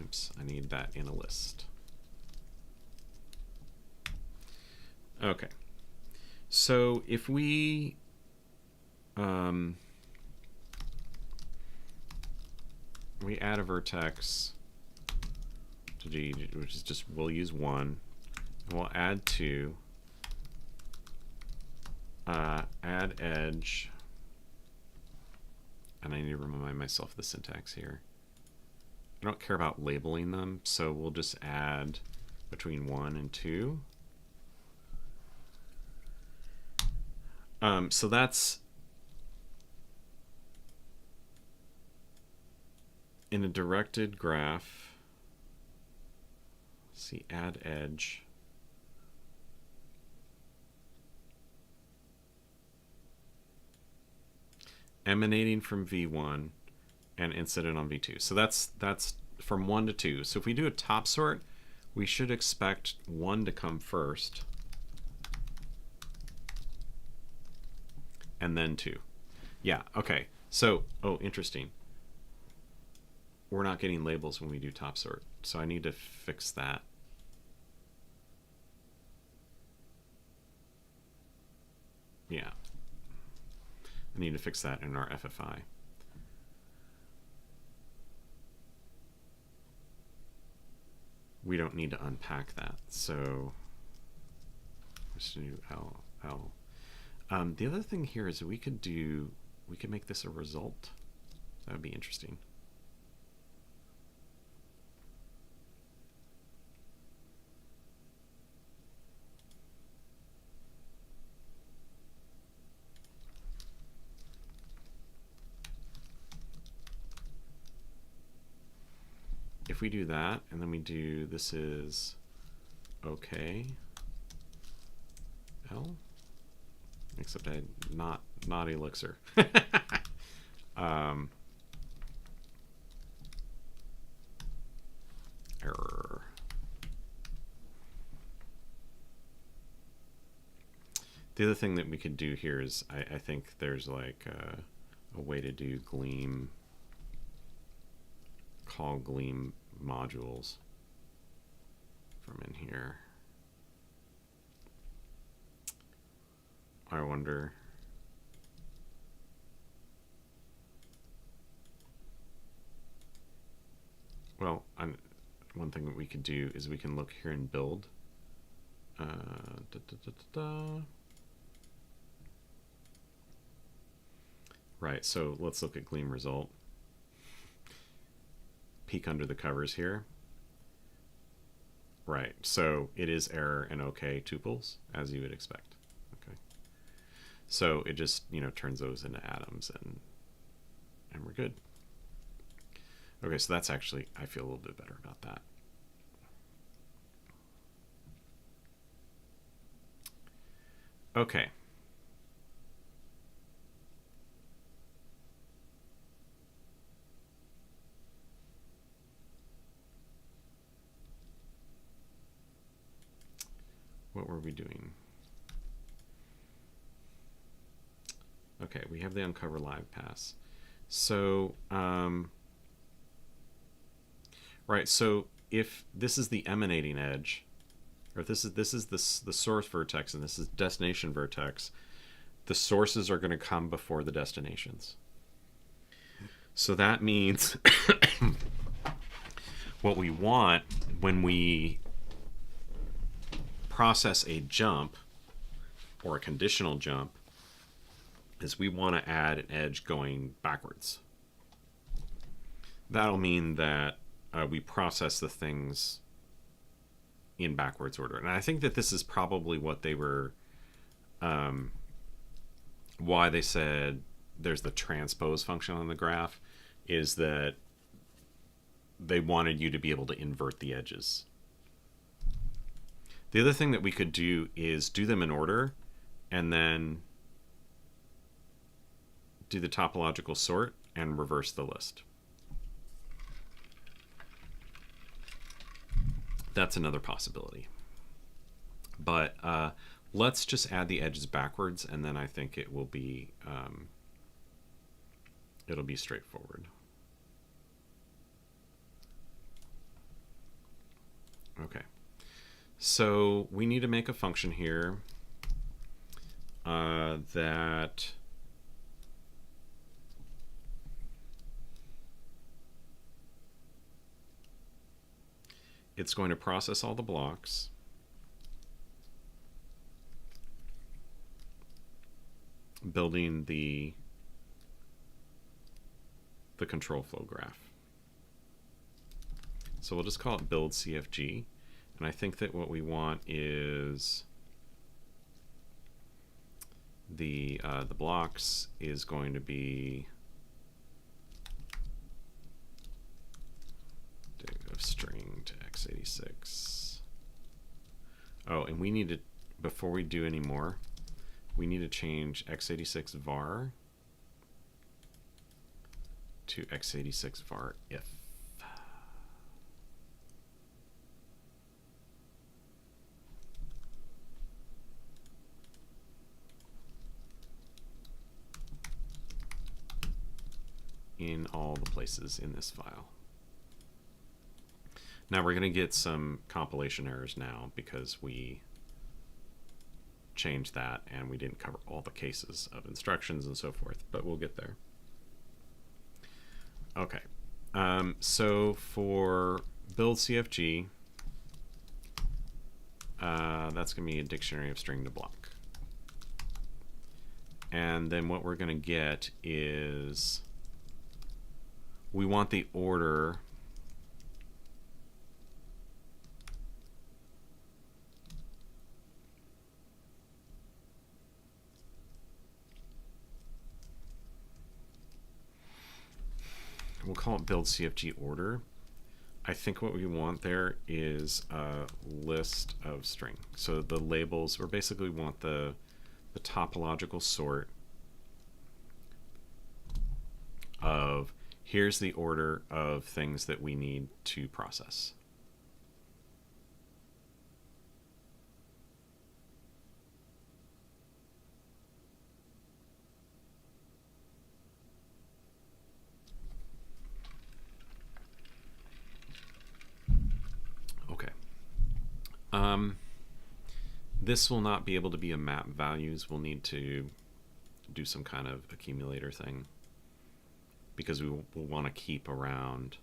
Oops, I need that in a list. Okay, so if we add a vertex to G, which is just, we'll use 1, and we'll add 2, add edge, and I need to remind myself of the syntax here. I don't care about labeling them, so we'll just add between 1 and 2. So that's in a directed graph. Let's see, add edge. Emanating from V1 and incident on V2. So that's from 1 to 2. So if we do a top sort, we should expect 1 to come first and then 2. Yeah, okay. So, oh, interesting. We're not getting labels when we do top sort. So I need to fix that. Yeah. I need to fix that in our FFI. We don't need to unpack that, so just do L. The other thing here is we could make this a result. That would be interesting. If we do that, and then we do, this is okay, L, except I not elixir. Error. The other thing that we could do here is, I think there's like a way to do Gleam, call Gleam modules from in here. I wonder. Well, one thing that we could do is we can look here and build. Right, so let's look at Gleam result. Peek under the covers here. Right, so it is error and okay tuples, as you would expect. Okay, so it just, you know, turns those into atoms, and we're good. Okay, so that's actually, I feel a little bit better about that. Okay. What were we doing? Okay, we have the Uncover Live pass. So, right, so if this is the emanating edge, or if this is the source vertex and this is destination vertex, the sources are going to come before the destinations. So that means what we want when we process a jump or a conditional jump is we want to add an edge going backwards. That'll mean that we process the things in backwards order. And I think that this is probably what they were, why they said there's the transpose function on the graph, is that they wanted you to be able to invert the edges. The other thing that we could do is do them in order and then do the topological sort and reverse the list. That's another possibility. But let's just add the edges backwards, and then I think it will be it'll be straightforward. Okay. So we need to make a function here that it's going to process all the blocks, building the control flow graph. So we'll just call it build CFG. And I think that what we want is the blocks is going to be of string to x86. Oh, and we need to, before we do any more, we need to change x86 var to x86 var if. In all the places in this file. Now we're going to get some compilation errors now because we change that, and we didn't cover all the cases of instructions and so forth, but we'll get there. Okay, so for build CFG, that's going to be a dictionary of string to block. And then what we're going to get is we want the order we'll call it build CFG order. I think what we want there is a list of string. So the labels, or basically we want the topological sort of here's the order of things that we need to process. Okay. This will not be able to be a map values. We'll need to do some kind of accumulator thing because we will want to keep around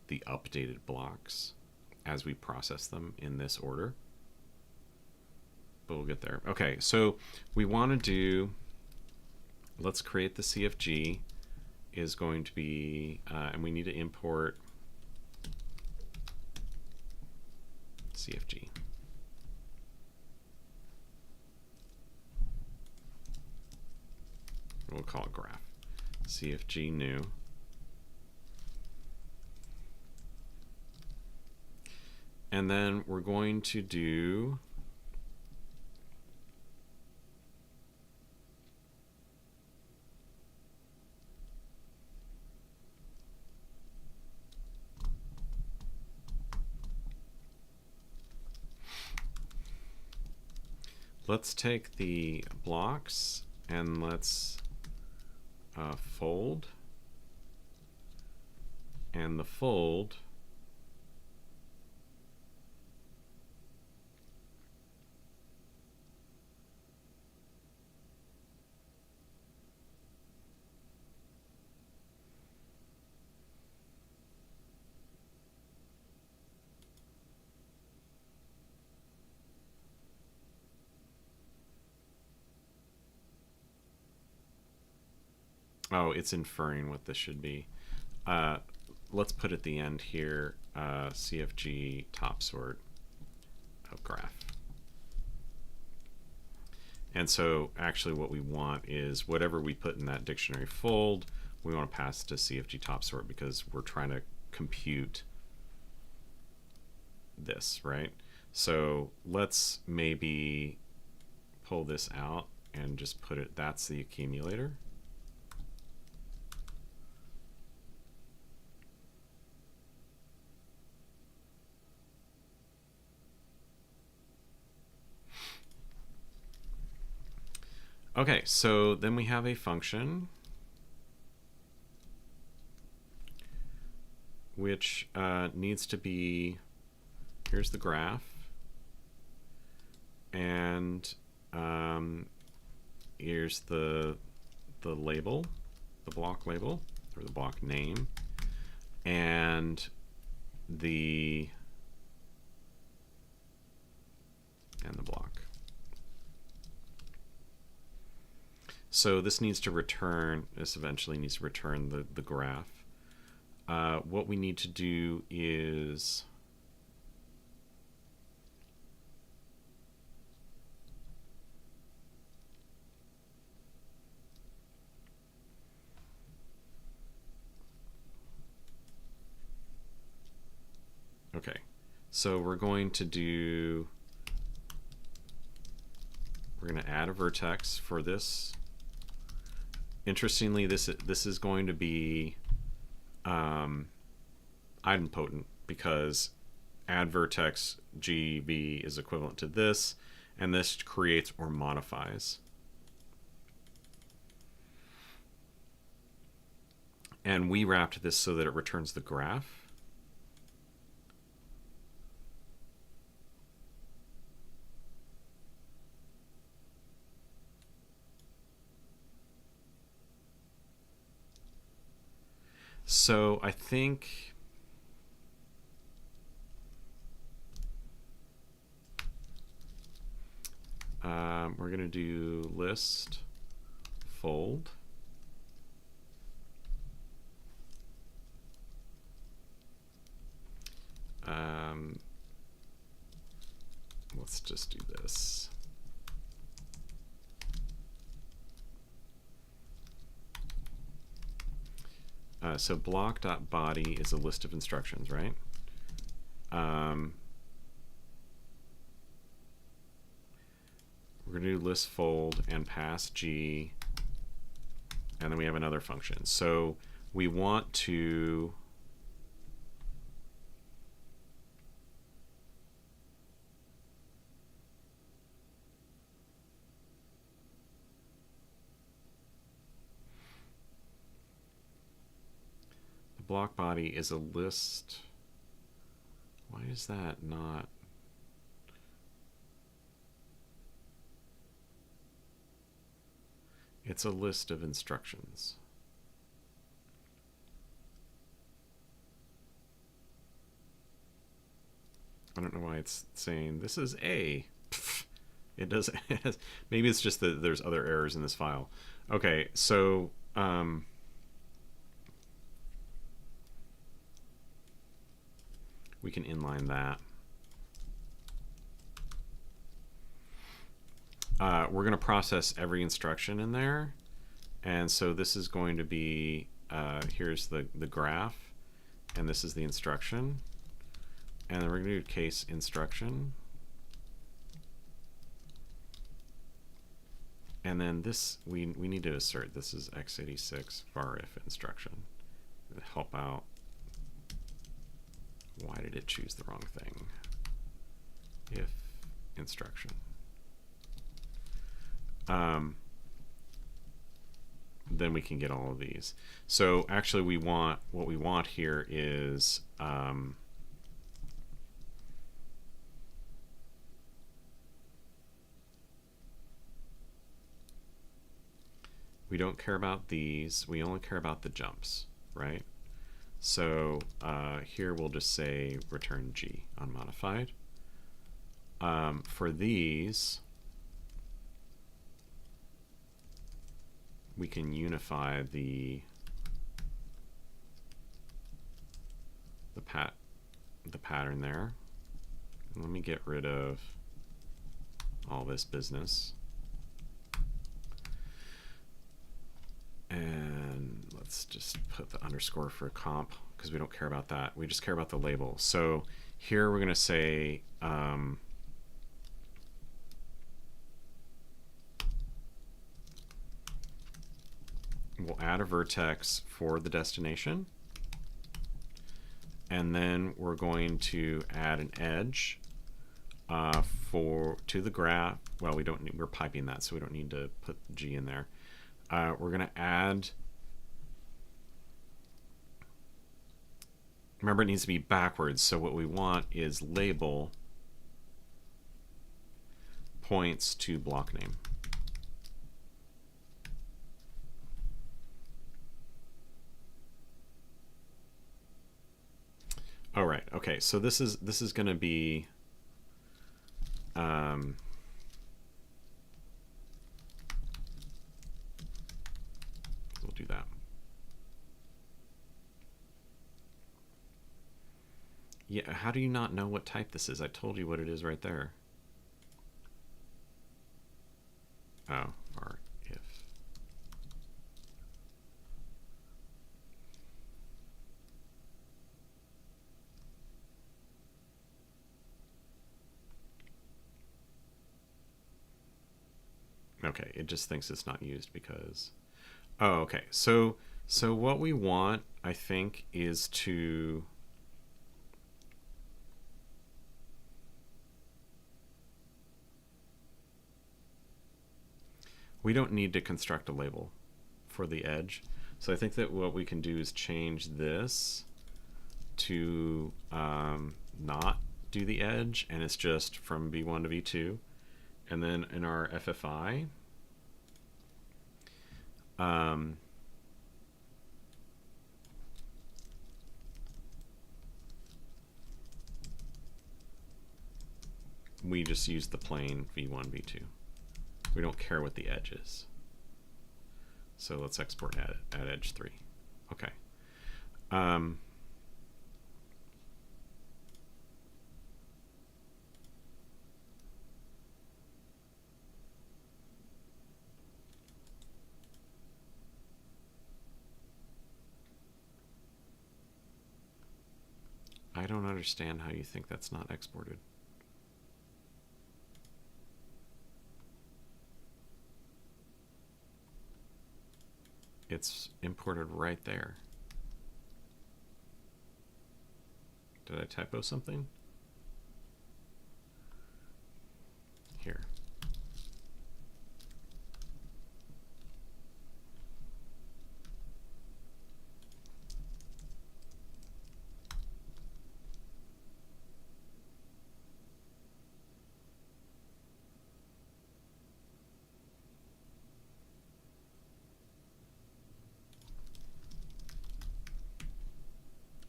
the updated blocks as we process them in this order. But we'll get there. Okay, so we want to do, let's create the CFG is going to be, and we need to import CFG. We'll call it graph. CFG new. And then we're going to do let's take the blocks and let's fold, and the fold oh, it's inferring what this should be. Let's put at the end here CFG top sort of graph. And so actually what we want is whatever we put in that dictionary fold, we want to pass to CFG top sort because we're trying to compute this, right? So let's maybe pull this out and just put it, that's the accumulator. Okay, so then we have a function which needs to be, here's the graph, and here's the label, the block label, or the block name, and the block. So this needs to return, this eventually needs to return the graph. What we need to do is okay, so we're going to add a vertex for this. Interestingly, this is going to be idempotent because add vertex GB is equivalent to this, and this creates or modifies. And we wrapped this so that it returns the graph. So I think we're going to do list fold. Let's just do this. So block.body is a list of instructions, right? We're going to do list fold and pass G, and then we have another function. So we want to the block body is a list. Why is that not? It's a list of instructions. I don't know why it's saying this is A. It doesn't. Maybe it's just that there's other errors in this file. Okay, so we can inline that. We're going to process every instruction in there, and so this is going to be here's the graph, and this is the instruction, and then we're going to do case instruction, and then this we need to assert this is x86 var if instruction to help out. Why did it choose the wrong thing? If instruction. Then we can get all of these. So actually what we want here is we don't care about these, we only care about the jumps, right? So here we'll just say return G unmodified. For these, we can unify the pattern there. And let me get rid of all this business. And let's just put the underscore for comp because we don't care about that. We just care about the label. So here we're going to say we'll add a vertex for the destination, and then we're going to add an edge to the graph. Well, we don't need, we're piping that, so we don't need to put G in there. We're going to add, remember it needs to be backwards, so what we want is label points to block name. All right. Okay. So this is going to be we'll do that. Yeah. How do you not know what type this is? I told you what it is right there. Oh, var if. Okay, it just thinks it's not used because... Oh, okay. So what we want, I think, is to... We don't need to construct a label for the edge. So I think that what we can do is change this to not do the edge, and it's just from V1 to V2. And then in our FFI, we just use the plain v1, v2. We don't care what the edge is. So let's export at edge 3. Okay. I don't understand how you think that's not exported. It's imported right there. Did I typo something? Here.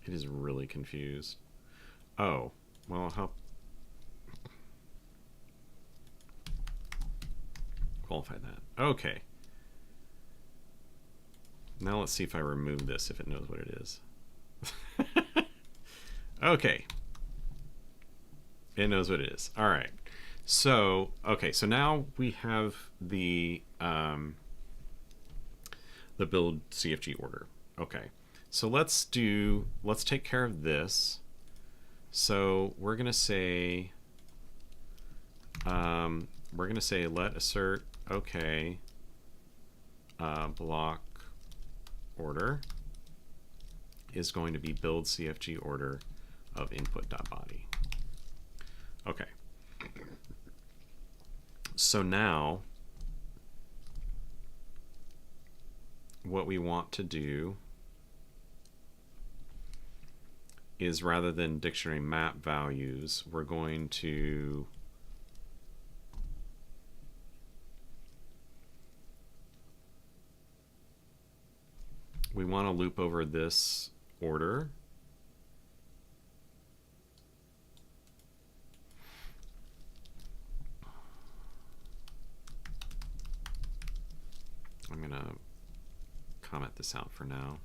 It is really confused. Oh, well, how qualify that? Okay. Now let's see if I remove this, if it knows what it is. Okay. It knows what it is. All right. So, okay, so now we have the build CFG order. Okay. So let's take care of this. So we're gonna say let assert okay block order is going to be build CFG order of input.body. Okay. So now what we want to do is, rather than dictionary map values, we're going to we want to loop over this order. I'm going to comment this out for now.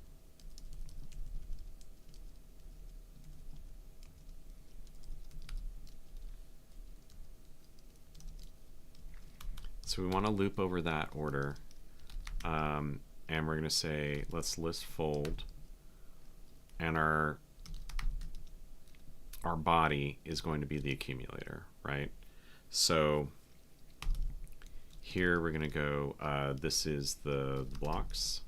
So we want to loop over that order, and we're going to say let's list fold, and our body is going to be the accumulator, right? So here we're going to go, this is the blocks,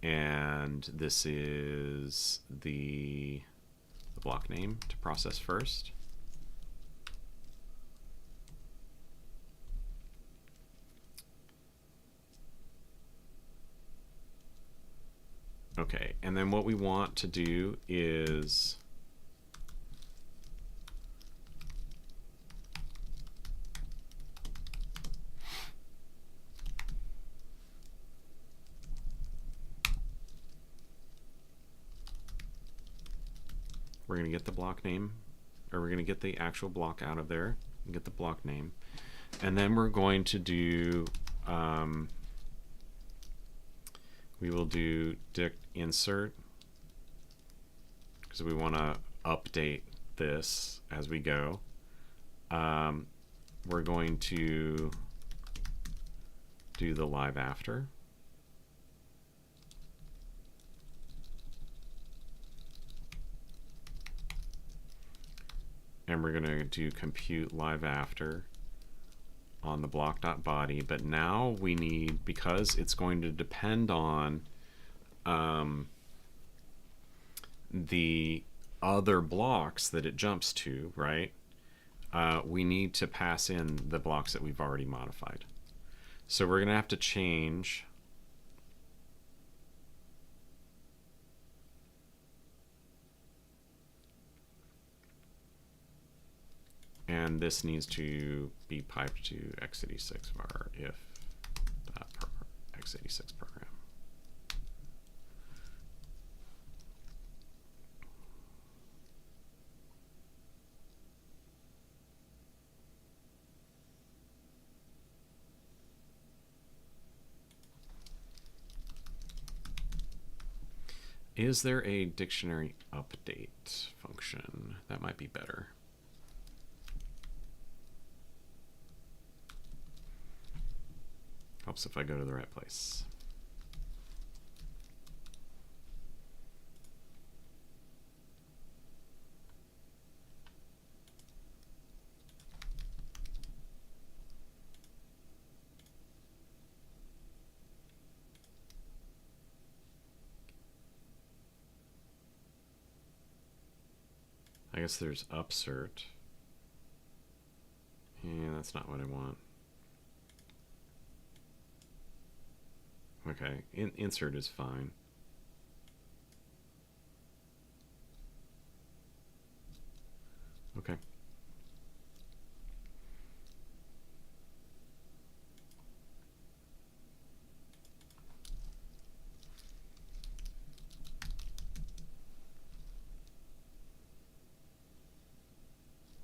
and this is the block name to process first. Okay, and then what we want to do is we're going to get the block name, or we're going to get the actual block out of there and get the block name. And then we're going to do, we will do dict insert, because we want to update this as we go. We're going to do the live after. And we're going to do compute live after on the block.body, but now we need, because it's going to depend on the other blocks that it jumps to, right? We need to pass in the blocks that we've already modified. So we're going to have to change and this needs to be piped to x86 var if x86 program. Is there a dictionary update function? That might be better. Helps if I go to the right place. I guess there's upsert. Yeah, that's not what I want. Okay, insert is fine. Okay.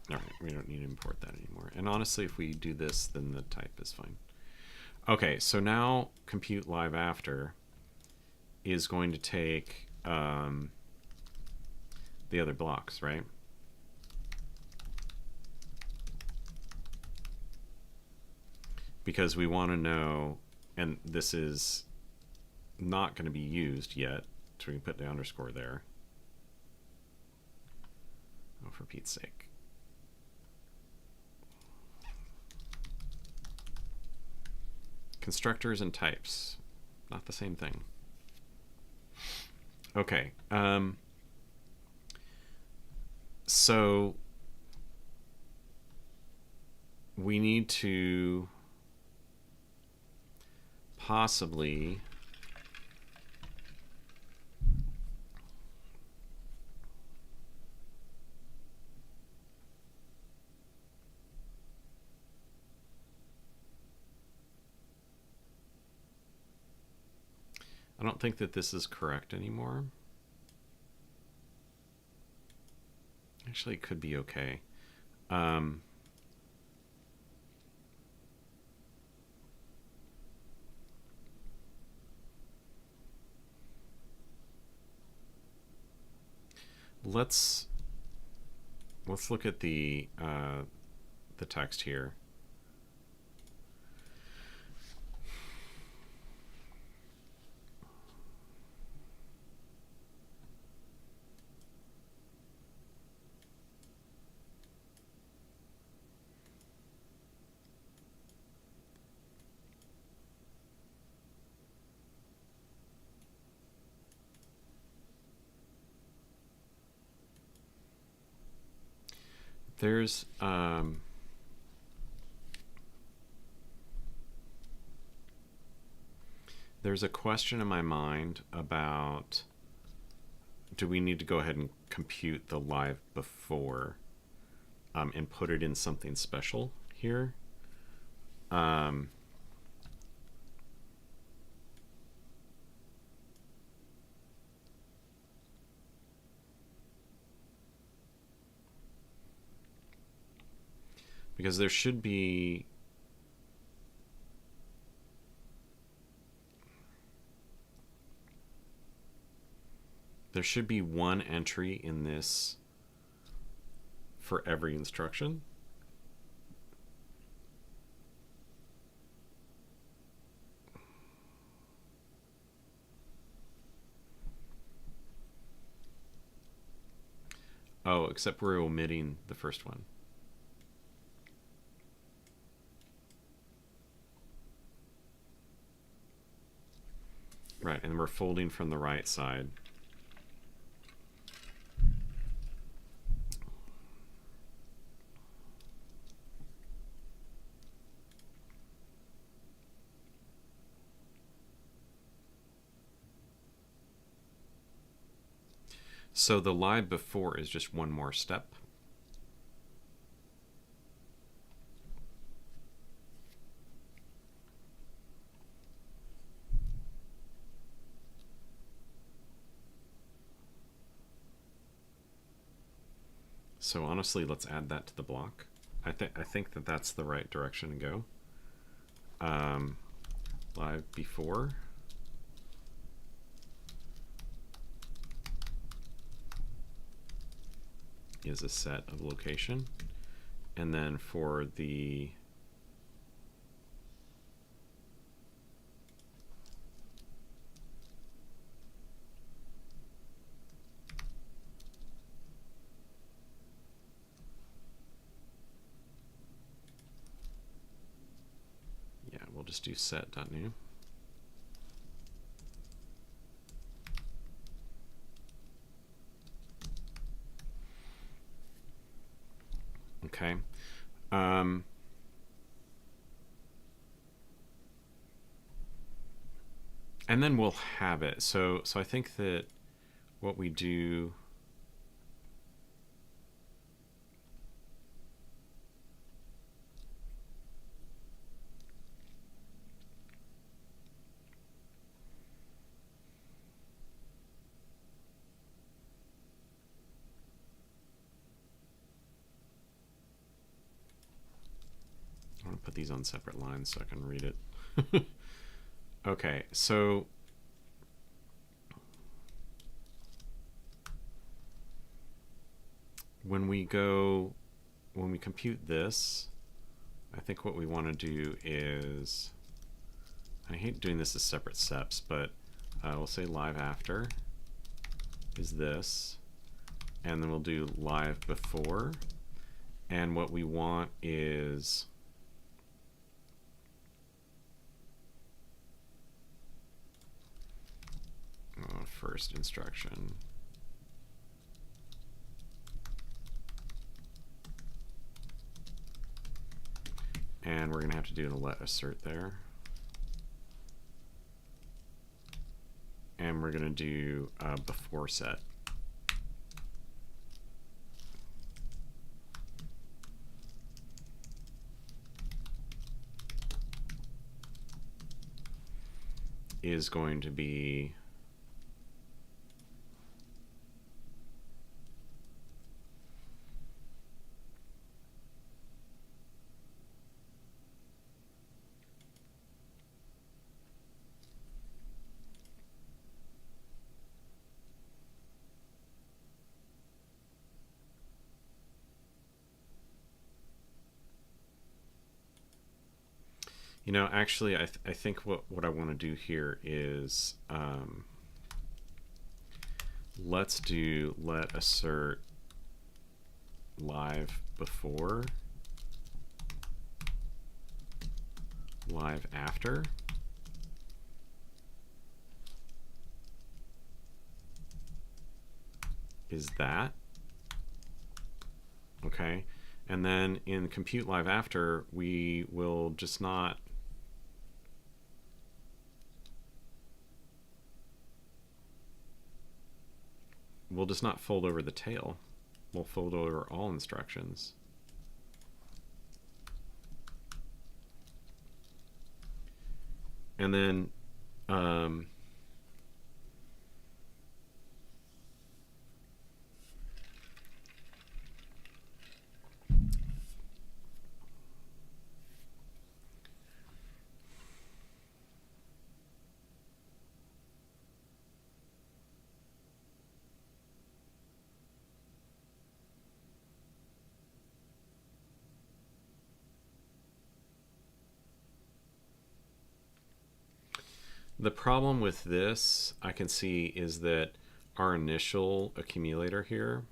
All right, we don't need to import that anymore. And honestly, if we do this, then the type is fine. Okay, so now compute live after is going to take the other blocks, right? Because we want to know, and this is not going to be used yet, so we can put the underscore there. Oh, for Pete's sake. Constructors and types, not the same thing. Okay, so we need to possibly I don't think that this is correct anymore. Actually, it could be okay. Let's look at the text here. There's a question in my mind about, do we need to go ahead and compute the live before and put it in something special here? Because there should be one entry in this for every instruction. Oh, except we're omitting the first one. Right, and we're folding from the right side. So the live before is just one more step. So honestly, let's add that to the block. I think that that's the right direction to go. Live before. is a set of location. And then for the we'll just do set.new. Okay. And then we'll have it. So I think that what we do, I want to put these on separate lines so I can read it. Okay, so when we compute this, I think what we want to do is, I hate doing this as separate steps, but we'll say live after is this, and then we'll do live before, and what we want is first instruction. And we're going to have to do a let assert there. And we're going to do before set. Is going to be actually, I think what I want to do here is let's do let assert live before, live after. Is that okay? And then in compute live after, we will just not fold over the tail. We'll fold over all instructions. And then the problem with this, I can see, is that our initial accumulator here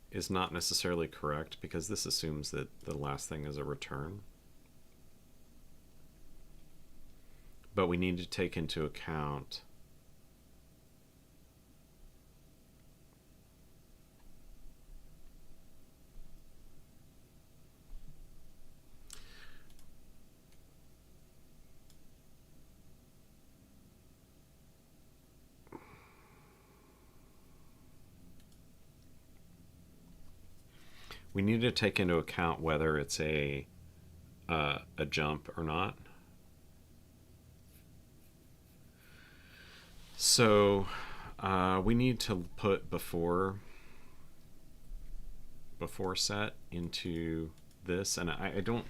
is not necessarily correct, because this assumes that the last thing is a return. But we need to take into account whether it's a jump or not. So we need to put before set into this, and I don't.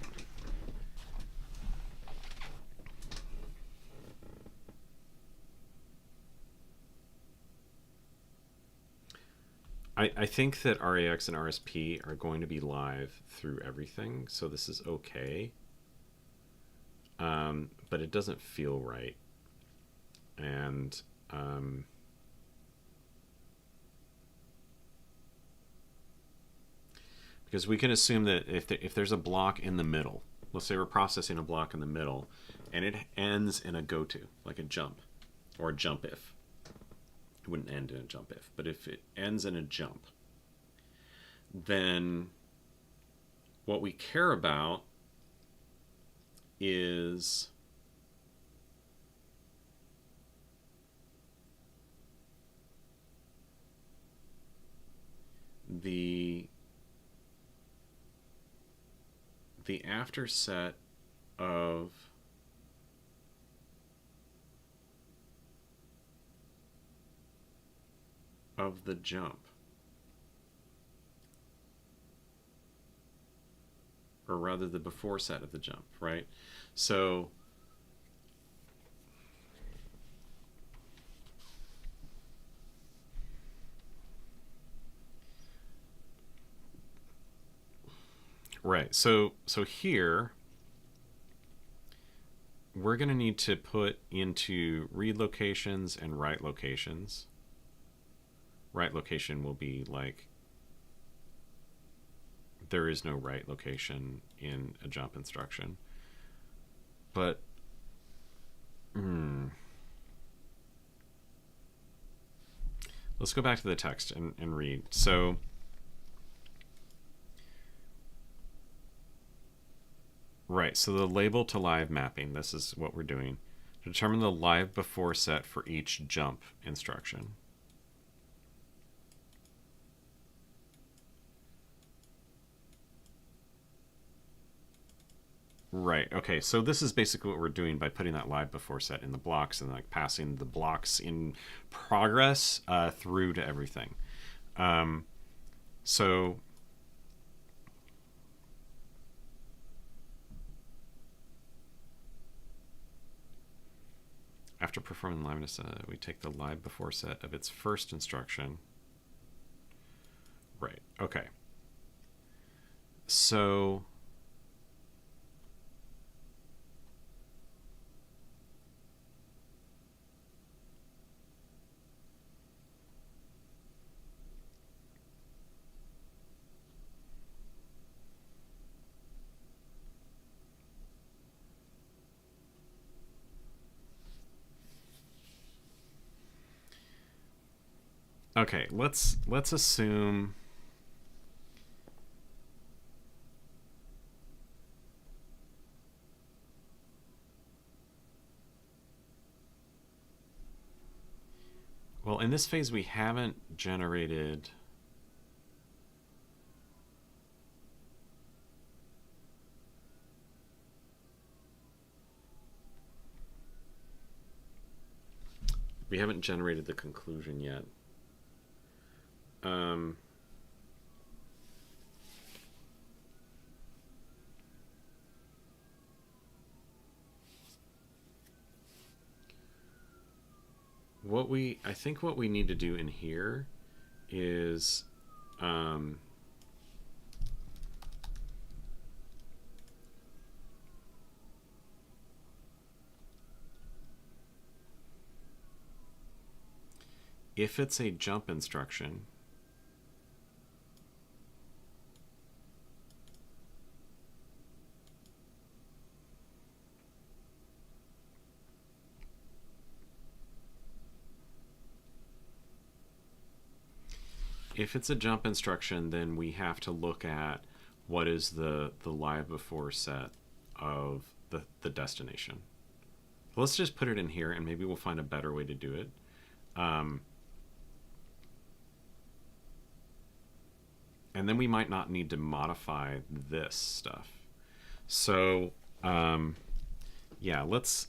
I think that RAX and RSP are going to be live through everything, so this is okay. But it doesn't feel right. And because we can assume that if there's a block in the middle, let's say we're processing a block in the middle, and it ends in a goto, like a jump, or a jump if. It wouldn't end in a jump if, but if it ends in a jump, then what we care about is the after set of the jump, or rather the before set of the jump, right? So right, so here we're going to need to put into read locations and write locations. Write location will be like, there is no write location in a jump instruction. But let's go back to the text and read. So right, so the label to live mapping, this is what we're doing. Determine the live before set for each jump instruction. Right, okay, so this is basically what we're doing by putting that live before set in the blocks and like passing the blocks in progress through to everything. So after performing liveness, we take the live before set of its first instruction. Right, okay. So okay, let's assume well, in this phase we haven't generated the conclusion yet. I think what we need to do in here is if it's a jump instruction, then we have to look at what is the live before set of the destination. Let's just put it in here, and maybe we'll find a better way to do it. And then we might not need to modify this stuff. So yeah, let's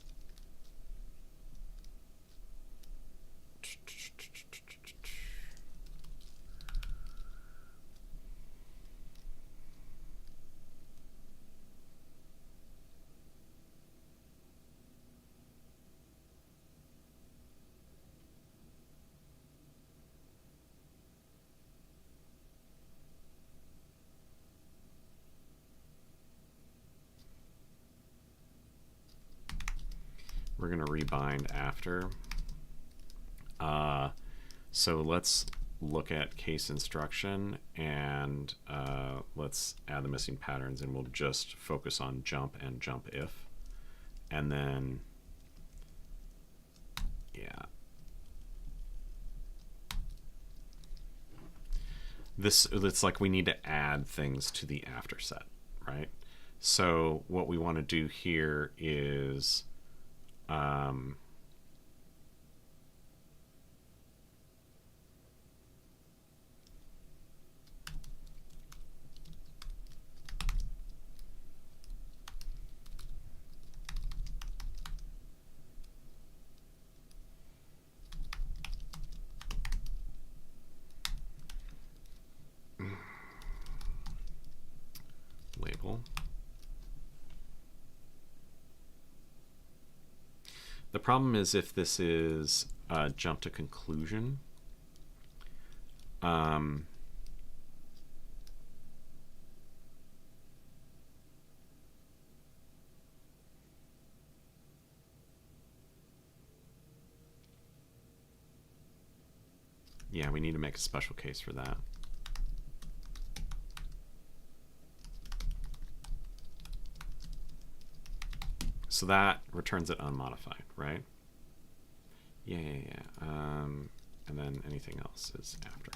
we're going to rebind after. So let's look at case instruction, and let's add the missing patterns, and we'll just focus on jump and jump if. And then, yeah. It's like we need to add things to the after set, right? So what we want to do here is label. The problem is if this is jump to conclusion, yeah, we need to make a special case for that. So that returns it unmodified, right? Yeah. And then anything else is after.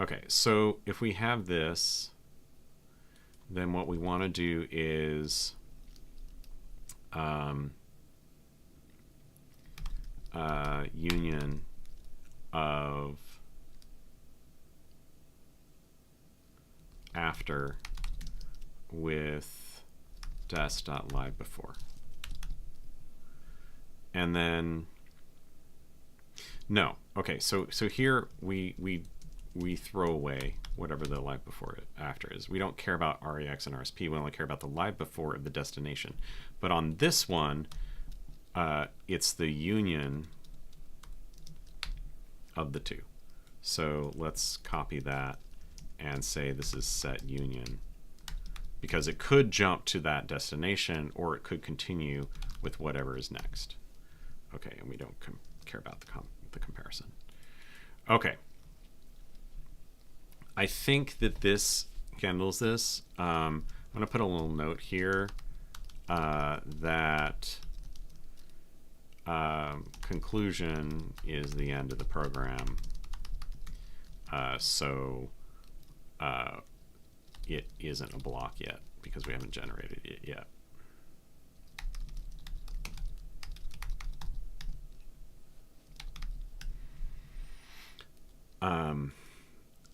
Okay, so if we have this, then what we want to do is union of after with des.live before. And then no. Okay, so here we throw away whatever the live before it after is. We don't care about REX and RSP. We only care about the live before of the destination. But on this one, it's the union of the two. So let's copy that and say this is set union, because it could jump to that destination or it could continue with whatever is next. Okay, and we don't care about the comparison. Okay. I think that this handles this. I'm going to put a little note here that conclusion is the end of the program. So it isn't a block yet because we haven't generated it yet.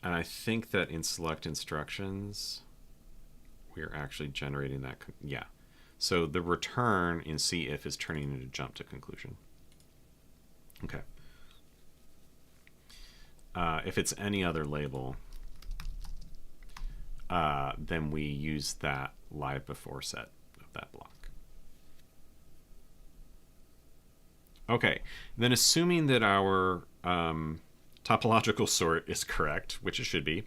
And I think that in select instructions, we're actually generating that. Yeah. So the return in CIF is turning into jump to conclusion. Okay. If it's any other label, then we use that live before set of that block. Okay. Then assuming that our topological sort is correct, which it should be,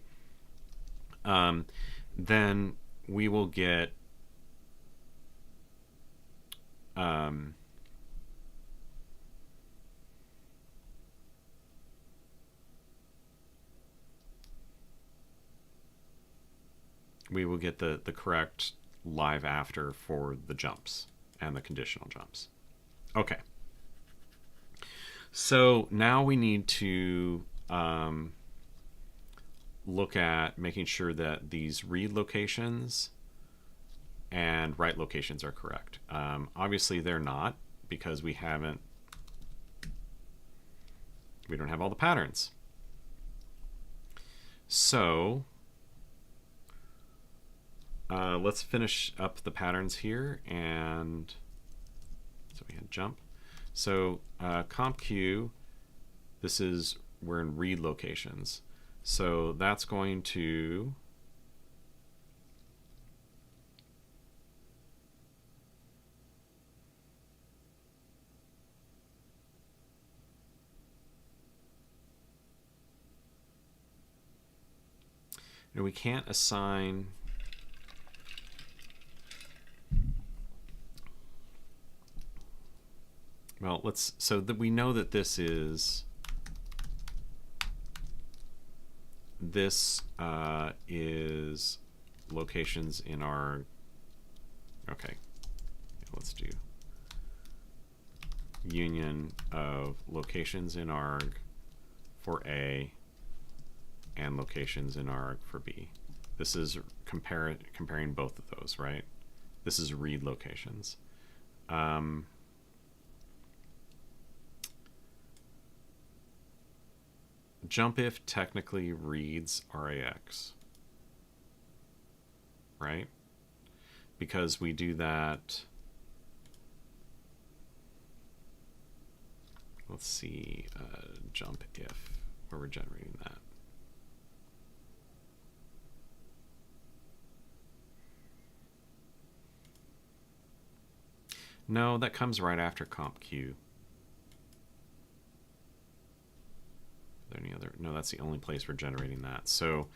then we will get the correct live after for the jumps and the conditional jumps. Okay. So now we need to look at making sure that these read locations and write locations are correct. Obviously they're not, because we don't have all the patterns. So let's finish up the patterns here. And so we had jump. So compq, we're in read locations. So that's going to we can't assign well, let's, so that we know that this is locations in our, okay, let's do union of locations in arg for A and locations in arg for B. This is comparing both of those, right? This is read locations. Jump if technically reads RAX, right? Because we do that. Let's see, jump if, where we're generating that. No, that comes right after comp Q. Are there any other? No, that's the only place we're generating that. So,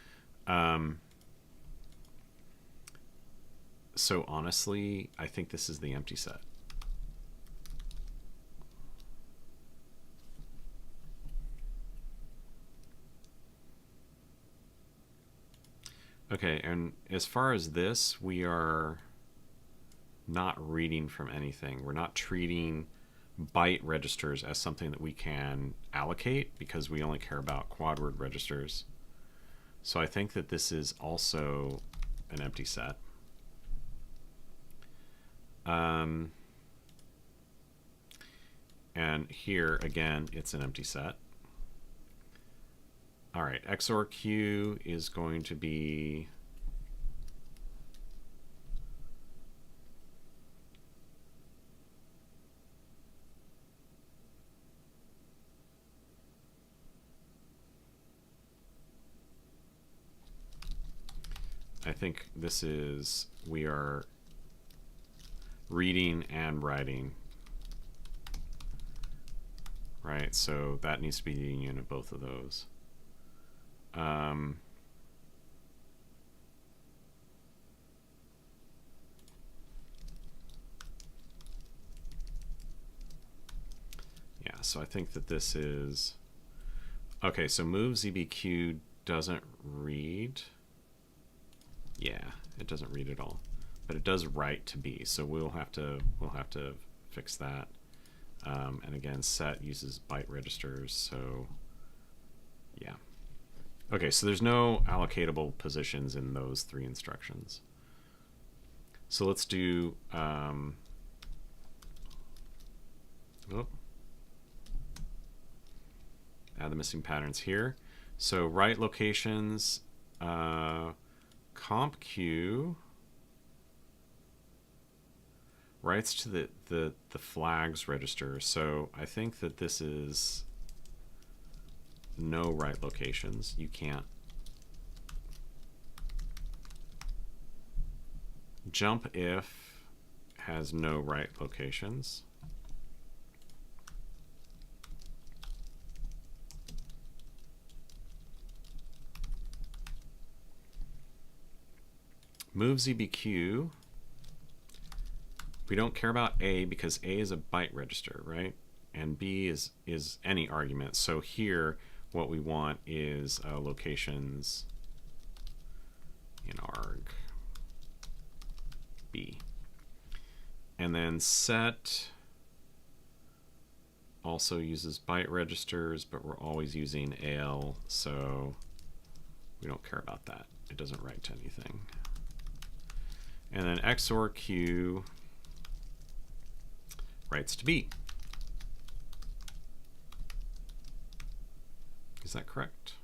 so honestly, I think this is the empty set. Okay, and as far as this, we are not reading from anything. We're not treating byte registers as something that we can allocate because we only care about quad word registers. So I think that this is also an empty set. And here, again, it's an empty set. All right, XOR Q is going to be I think this is, we are reading and writing, right? So that needs to be the union of both of those. Yeah, so I think that this is, okay, so move ZBQ doesn't read. Yeah, it doesn't read at all, but it does write to B. So we'll have to fix that. And again, set uses byte registers. So yeah. Okay, so there's no allocatable positions in those three instructions. So let's do. Add the missing patterns here. So write locations. Comp Q writes to the flags register. So I think that this is no write locations. You can't. Jump if has no write locations. Move ZBQ. We don't care about A because A is a byte register, right? And B is any argument. So here, what we want is locations in arg B. And then set also uses byte registers, but we're always using AL, so we don't care about that. It doesn't write to anything. And then XOR Q writes to B. Is that correct?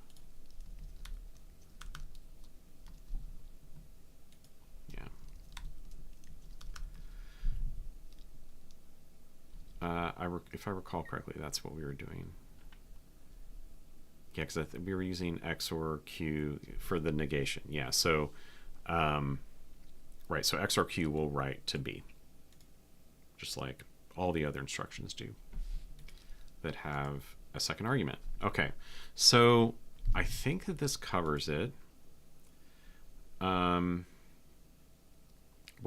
Yeah. If I recall correctly, that's what we were doing. Yeah, because we were using XOR Q for the negation. Yeah, so right, so XOR Q will write to B, just like all the other instructions do that have a second argument. Okay, so I think that this covers it. We're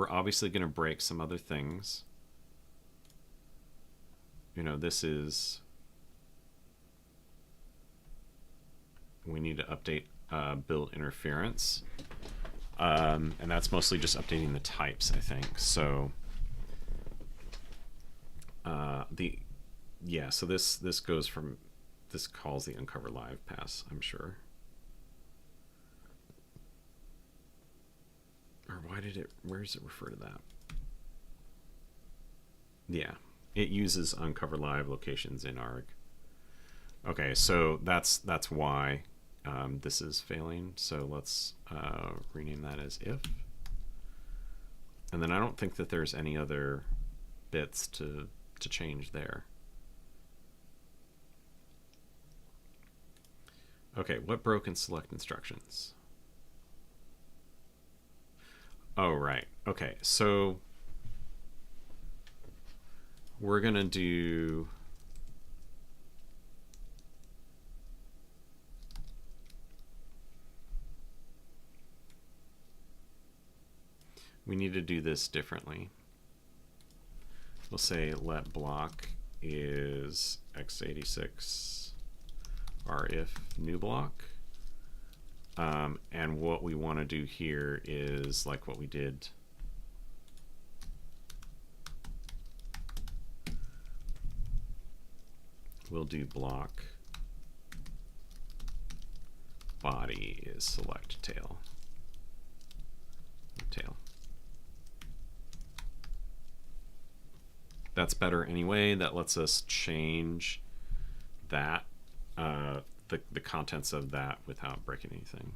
obviously going to break some other things. you know, this is, we need to update build interference. And that's mostly just updating the types, I think. So so this goes from, this calls the uncover live pass, I'm sure. Or why did it, where does it refer to that? Yeah, it uses uncover live locations in arg. Okay, so that's why this is failing. So let's rename that as if. And then I don't think that there's any other bits to change there. Okay, what broke in select instructions? Oh, right. Okay, so we're going to do, we need to do this differently. We'll say let block is x86 if new block. And what we want to do here is like what we did. We'll do block body is select tail. That's better anyway. That lets us change that, the contents of that without breaking anything.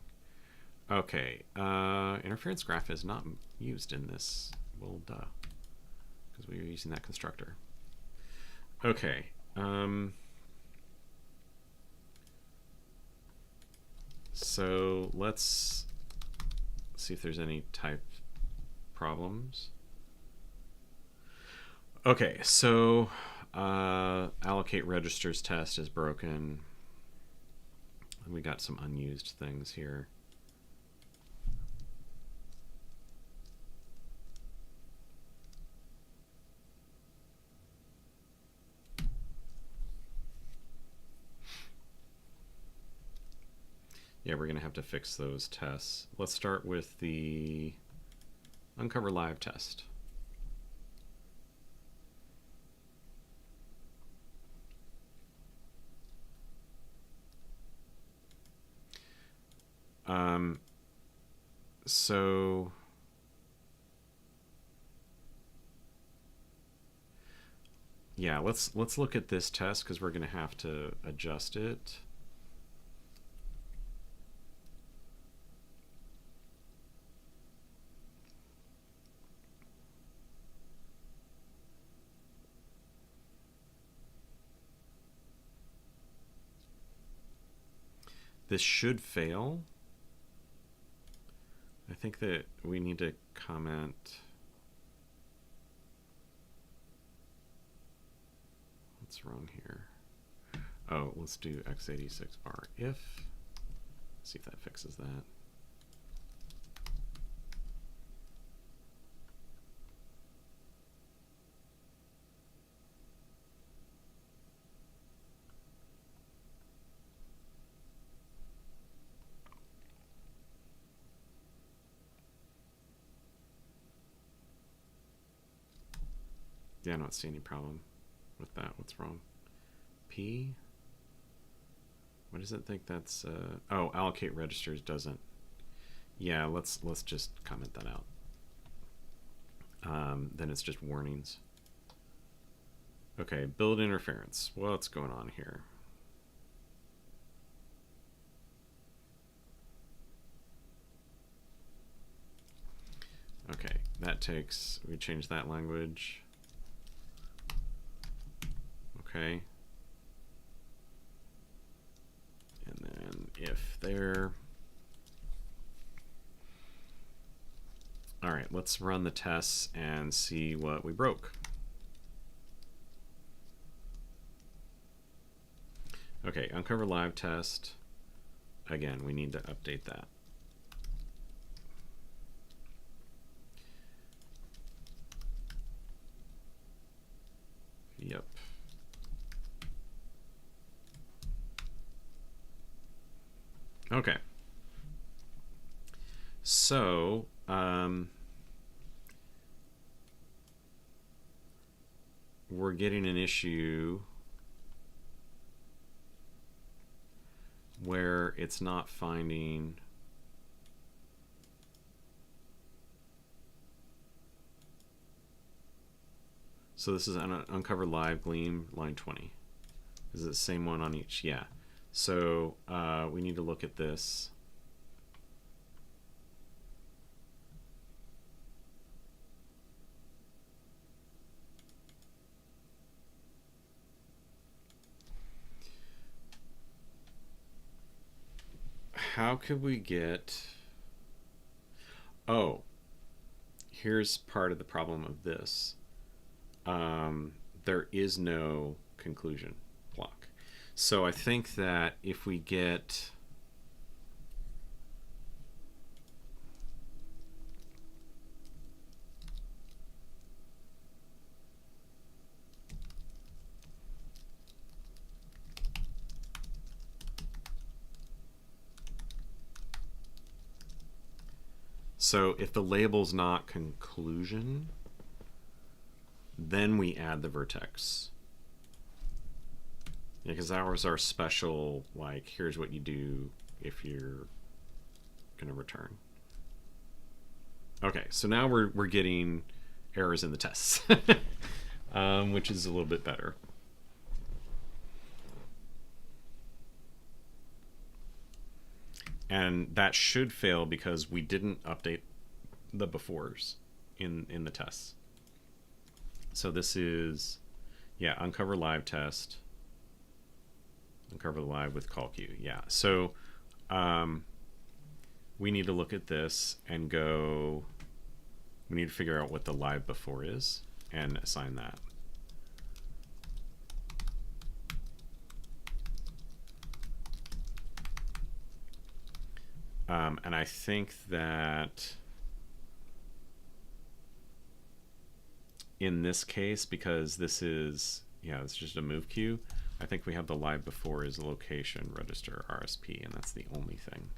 Okay, interference graph is not used in this. Well, duh, because we were using that constructor. Okay. So let's see if there's any type problems. Okay, so allocate registers test is broken. And we got some unused things here. Yeah, we're going to have to fix those tests. Let's start with the uncover live test. So yeah, let's look at this test because we're going to have to adjust it. This should fail. I think that we need to comment. What's wrong here? Oh, let's do x86 if. See if that fixes that. Yeah, I don't see any problem with that. What's wrong? P? What does it think that's... oh, allocate registers doesn't... Yeah, let's just comment that out. Then it's just warnings. Okay, build interference. What's going on here? Okay, that takes... We change that language. Okay. And then if there. All right, let's run the tests and see what we broke. Okay, uncover live test. Again, we need to update that. Yep. Okay. So, we're getting an issue where it's not finding so this is an uncover live Gleam line 20. Is it the same one on each? Yeah. So we need to look at this. How could we get... Oh, here's part of the problem of this. There is no conclusion block. So I think that if we get... So if the label's not conclusion, then we add the vertex. Yeah, because that was our special, like, here's what you do if you're going to return. Okay, so now we're getting errors in the tests, which is a little bit better. And that should fail because we didn't update the befores in the tests. So this is, yeah, uncover live test. Uncover live with call queue. Yeah. So we need to look at this and go, we need to figure out what the live before is and assign that. And I think that in this case, because this is, yeah, it's just a move queue, I think we have the live before is location register RSP, and that's the only thing.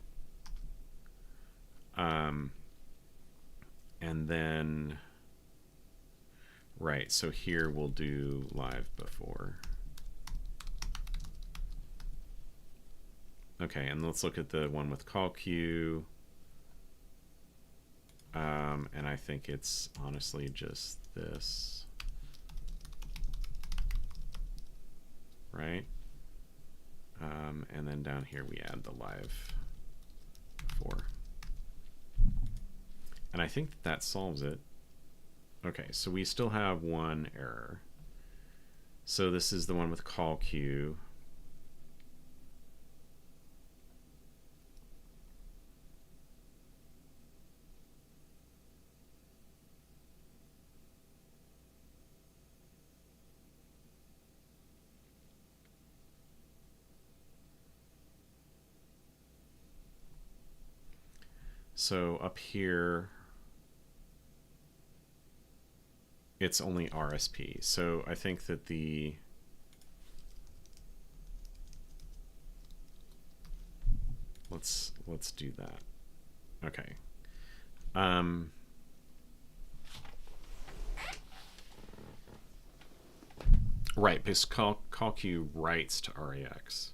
And then, right, so here we'll do live before. Okay, and let's look at the one with call queue. And I think it's honestly just this. Right? And then down here we add the live before. And I think that solves it. Okay, so we still have one error. So this is the one with call queue. So up here, it's only RSP. So I think that the let's do that. Okay. Right, because call queue writes to REX.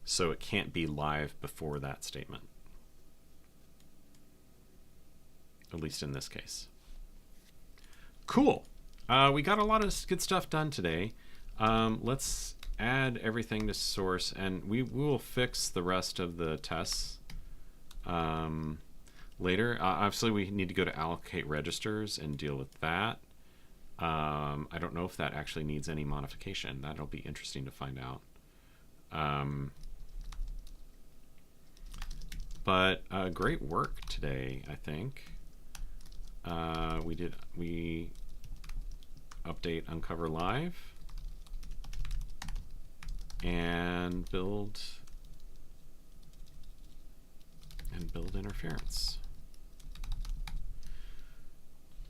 So it can't be live before that statement. At least in this case. Cool. We got a lot of good stuff done today. Let's add everything to source, and we will fix the rest of the tests later. Obviously, we need to go to allocate registers and deal with that. I don't know if that actually needs any modification. That'll be interesting to find out. But great work today, I think. We update uncover live and build interference.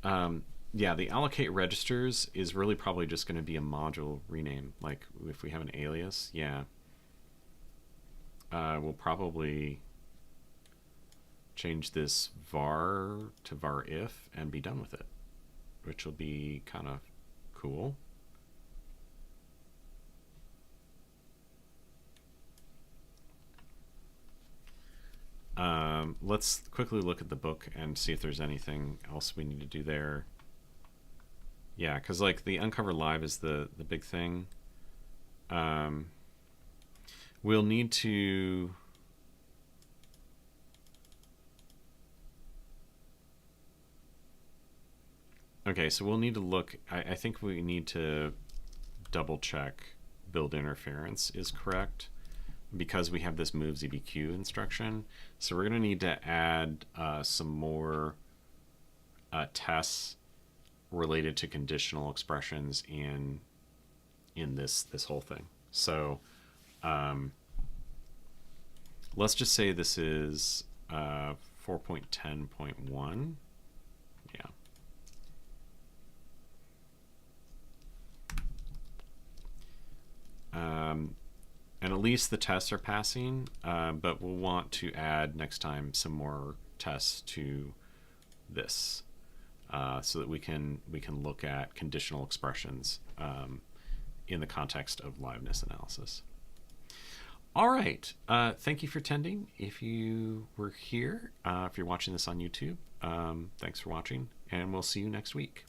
Yeah, the allocate registers is really probably just going to be a module rename, like if we have an alias. Yeah. we'll probably change this var to var if and be done with it, which will be kind of cool. Let's quickly look at the book and see if there's anything else we need to do there. Yeah, because like the uncover live is the big thing. We'll need to okay, so we'll need to look. I think we need to double check build interference is correct, because we have this moves EBQ instruction. So we're going to need to add some more tests related to conditional expressions in this whole thing. So let's just say this is 4.10.1. Yeah. And at least the tests are passing, but we'll want to add next time some more tests to this, so that we can look at conditional expressions in the context of liveness analysis. All right, thank you for attending. If you were here, if you're watching this on YouTube, thanks for watching, and we'll see you next week.